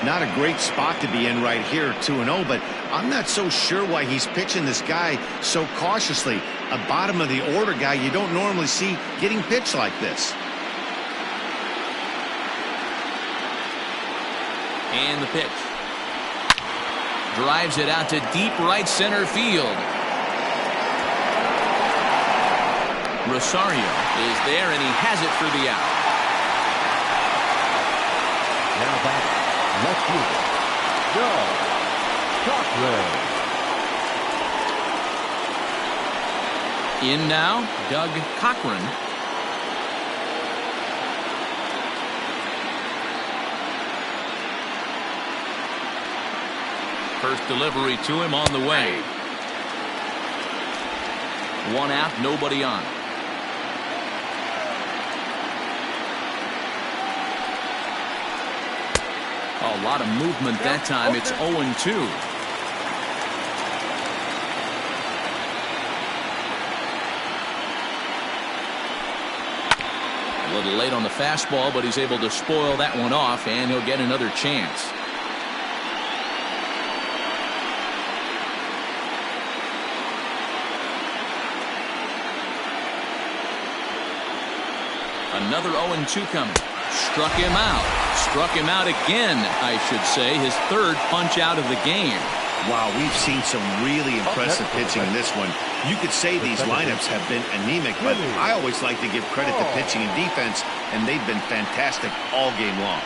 Not a great spot to be in right here, 2-0, but I'm not so sure why he's pitching this guy so cautiously. A bottom of the order guy you don't normally see getting pitched like this. And the pitch. Drives it out to deep right center field. Rosario is there, and he has it for the out. Now back, left fielder, Doug Cochran. In now, Doug Cochran. First delivery to him on the way. 1 out, nobody on. A lot of movement that time. It's 0-2. A little late on the fastball, but he's able to spoil that one off, and he'll get another chance. Another 0-2 coming. Struck him out. Struck him out again, I should say. His third punch out of the game. Wow, we've seen some really impressive pitching in this one. You could say these lineups have been anemic, but I always like to give credit to pitching and defense, and they've been fantastic all game long.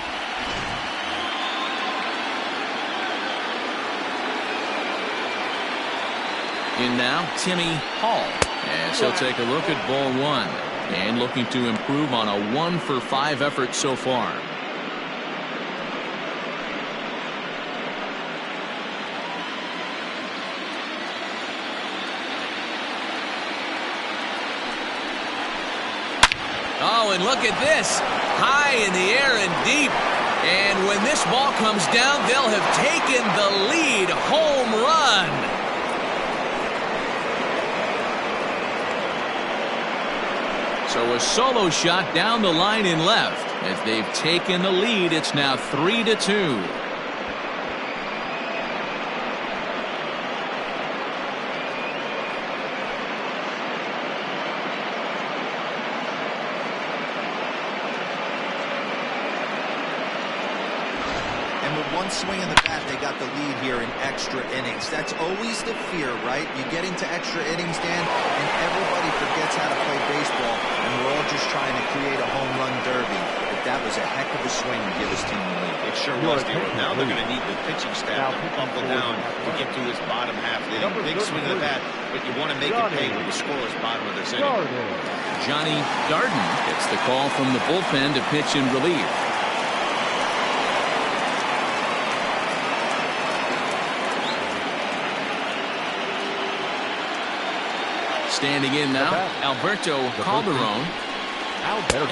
In now, Timmy Hall. As he'll take a look at ball one. And looking to improve on a 1-for-5 effort so far. Oh, and look at this. High in the air and deep. And when this ball comes down, they'll have taken the lead. Home run. So a solo shot down the line in left. As they've taken the lead, it's now 3-2. One swing in the bat, they got the lead here in extra innings. That's always the fear, right? You get into extra innings, Dan, and everybody forgets how to play baseball, and we're all just trying to create a home run derby. But that was a heck of a swing to give his team the lead. It sure was. Now they're going to need the pitching staff to buckle down to get to this bottom half of the inning. Big swing of the bat, but you want to make it pay with the scoreless bottom of this inning. Johnny Darden gets the call from the bullpen to pitch in relief. Standing in now, Alberto Calderon.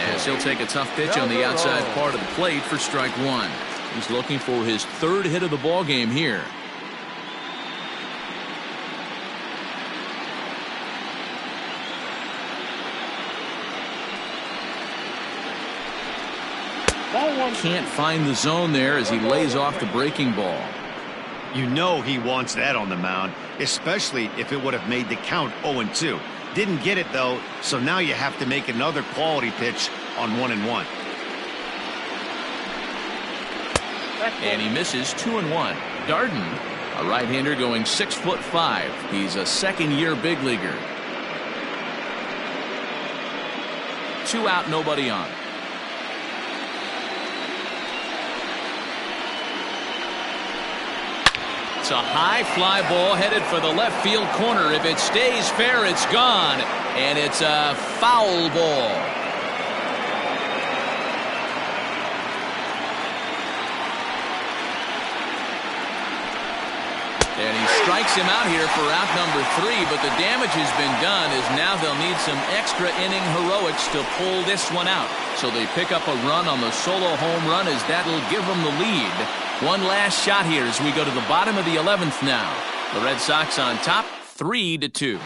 As he'll take a tough pitch on the outside part of the plate for strike one. He's looking for his third hit of the ball game here. Can't find the zone there as he lays off the breaking ball. You know he wants that on the mound, especially if it would have made the count 0-2. Didn't get it, though, so now you have to make another quality pitch on 1-1. And he misses 2-1. Darden, a right-hander going 6'5". He's a second-year big leaguer. 2 out, nobody on. It's a high fly ball headed for the left field corner. If it stays fair, it's gone. And it's a foul ball. And he strikes him out here for out number 3, but the damage has been done as now they'll need some extra inning heroics to pull this one out. So they pick up a run on the solo home run as that'll give them the lead. One last shot here as we go to the bottom of the 11th now. The Red Sox on top, 3-2.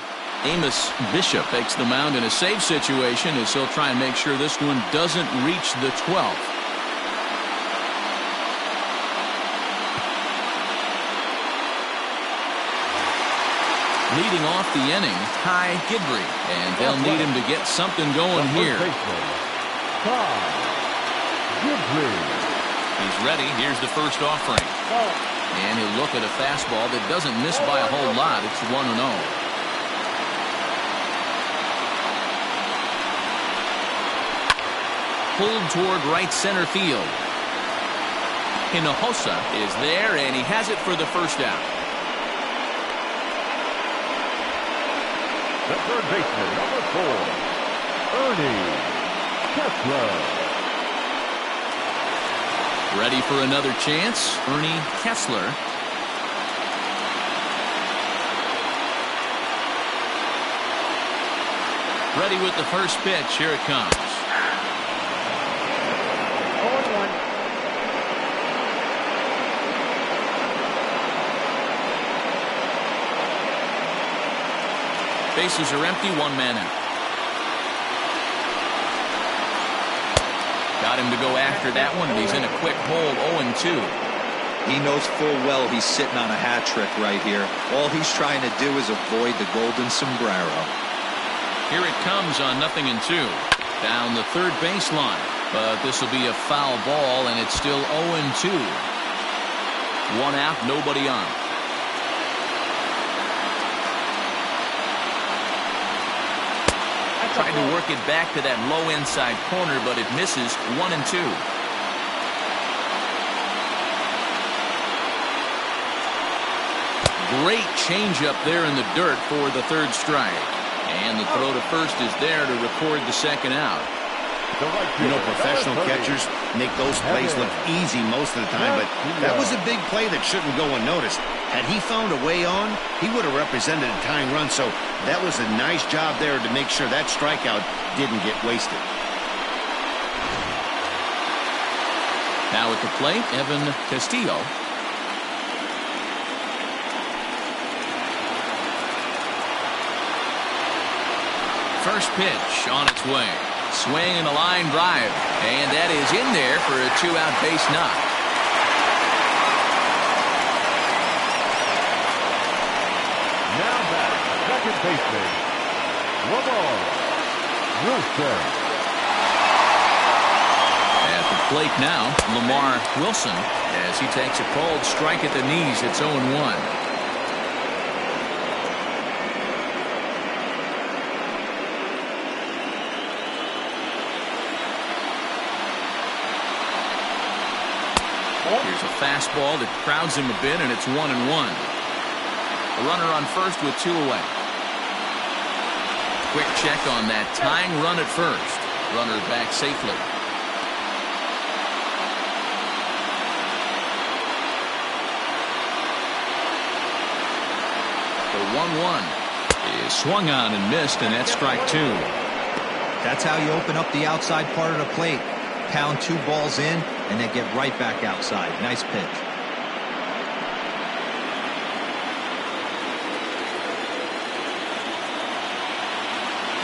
Amos Bishop takes the mound in a save situation as he'll try and make sure this one doesn't reach the 12th. Leading off the inning, Ty Gidry, and they'll need him to get something going here. He's ready. Here's the first offering. And he'll look at a fastball that doesn't miss by a whole lot. It's 1-0. Pulled toward right center field. Hinojosa is there, and he has it for the first out. The third baseman, number 4, Ernie Kessler. Ready for another chance, Ernie Kessler. Ready with the first pitch. Here it comes. 0-1. Bases are empty, 1 man out. Got him to go after that one, and he's in a quick hole, 0-2. He knows full well he's sitting on a hat trick right here. All he's trying to do is avoid the golden sombrero. Here it comes on 0-2. Down the third baseline. But this will be a foul ball, and it's still 0-2. 1 out, nobody on. Tried to work it back to that low inside corner, but it misses. 1-2. Great changeup there in the dirt for the third strike. And the throw to first is there to record the second out. You know, professional catchers make those plays look easy most of the time, but that was a big play that shouldn't go unnoticed. Had he found a way on, he would have represented a tying run, so that was a nice job there to make sure that strikeout didn't get wasted. Now at the plate, Evan Castillo. First pitch on its way. Swing and a line drive. And that is in there for a 2-out base knock. Now back, second baseman, Lamar Wilson. At the plate now, Lamar Wilson, as he takes a called strike at the knees. It's 0-1. Here's a fastball that crowds him a bit, and it's 1-1. A runner on first with 2 away. Quick check on that tying run at first. Runner back safely. The 1-1 is swung on and missed, and that's strike 2. That's how you open up the outside part of the plate. Pound 2 balls in and then get right back outside. Nice pitch.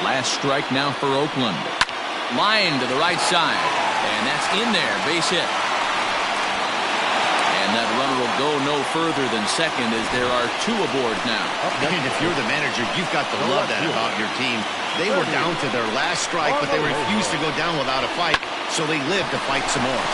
Last strike now for Oakland. Line to the right side, and that's in there. Base hit. And that runner will go no further than second, as there are 2 aboard now. And if you're the manager, you've got to love that about your team. They were down to their last strike, but they refused to go down without a fight, so they lived to fight some more.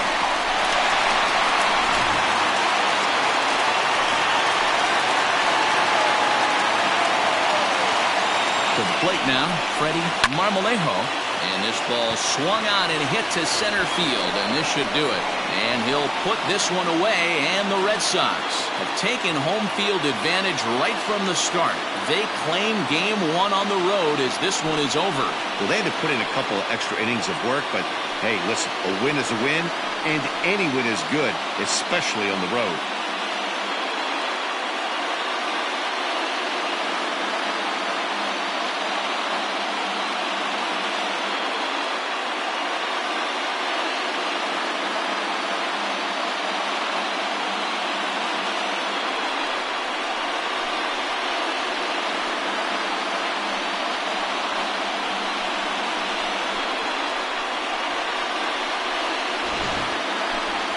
To the plate now, Freddie Marmolejo. And this ball swung on and hit to center field, and this should do it. And he'll put this one away, and the Red Sox have taken home field advantage right from the start. They claim game 1 on the road as this one is over. Well, they had to put in a couple of extra innings of work, but hey, listen, a win is a win, and any win is good, especially on the road.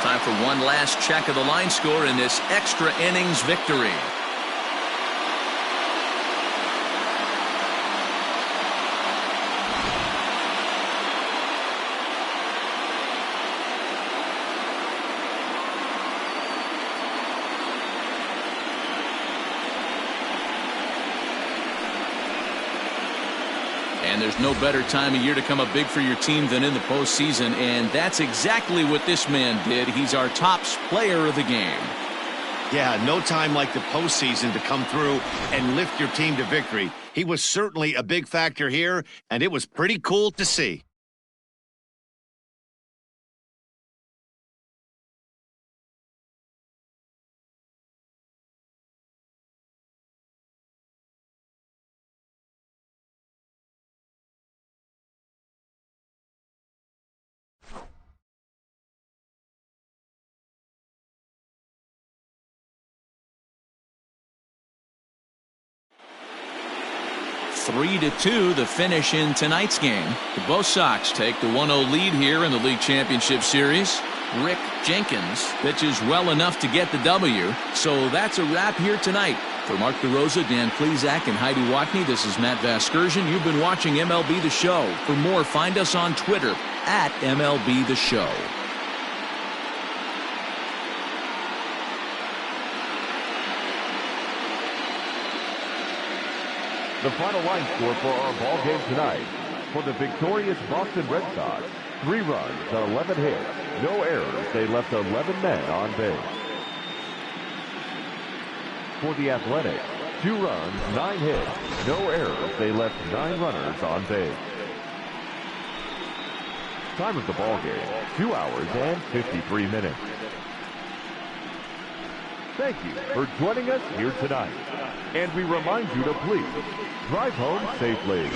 Time for one last check of the line score in this extra innings victory. And there's no better time of year to come up big for your team than in the postseason, and that's exactly what this man did. He's our top player of the game. Yeah, no time like the postseason to come through and lift your team to victory. He was certainly a big factor here, and it was pretty cool to see. Three to 2 the finish in tonight's game. The both Sox take the 1-0 lead here in the league championship series. Rick Jenkins pitches well enough to get the W. So that's a wrap here tonight. For Mark DeRosa, Dan Plesac, and Heidi Watney, this is Matt Vasgersian. You've been watching MLB The Show. For more, find us on Twitter at MLB The Show. The final line score for our ball game tonight. For the victorious Boston Red Sox, 3 runs on 11 hits, no errors. They left 11 men on base. For the Athletics, 2 runs, 9 hits, no errors. They left 9 runners on base. Time of the ball game, 2 hours and 53 minutes. Thank you for joining us here tonight. And we remind you to please drive home safely.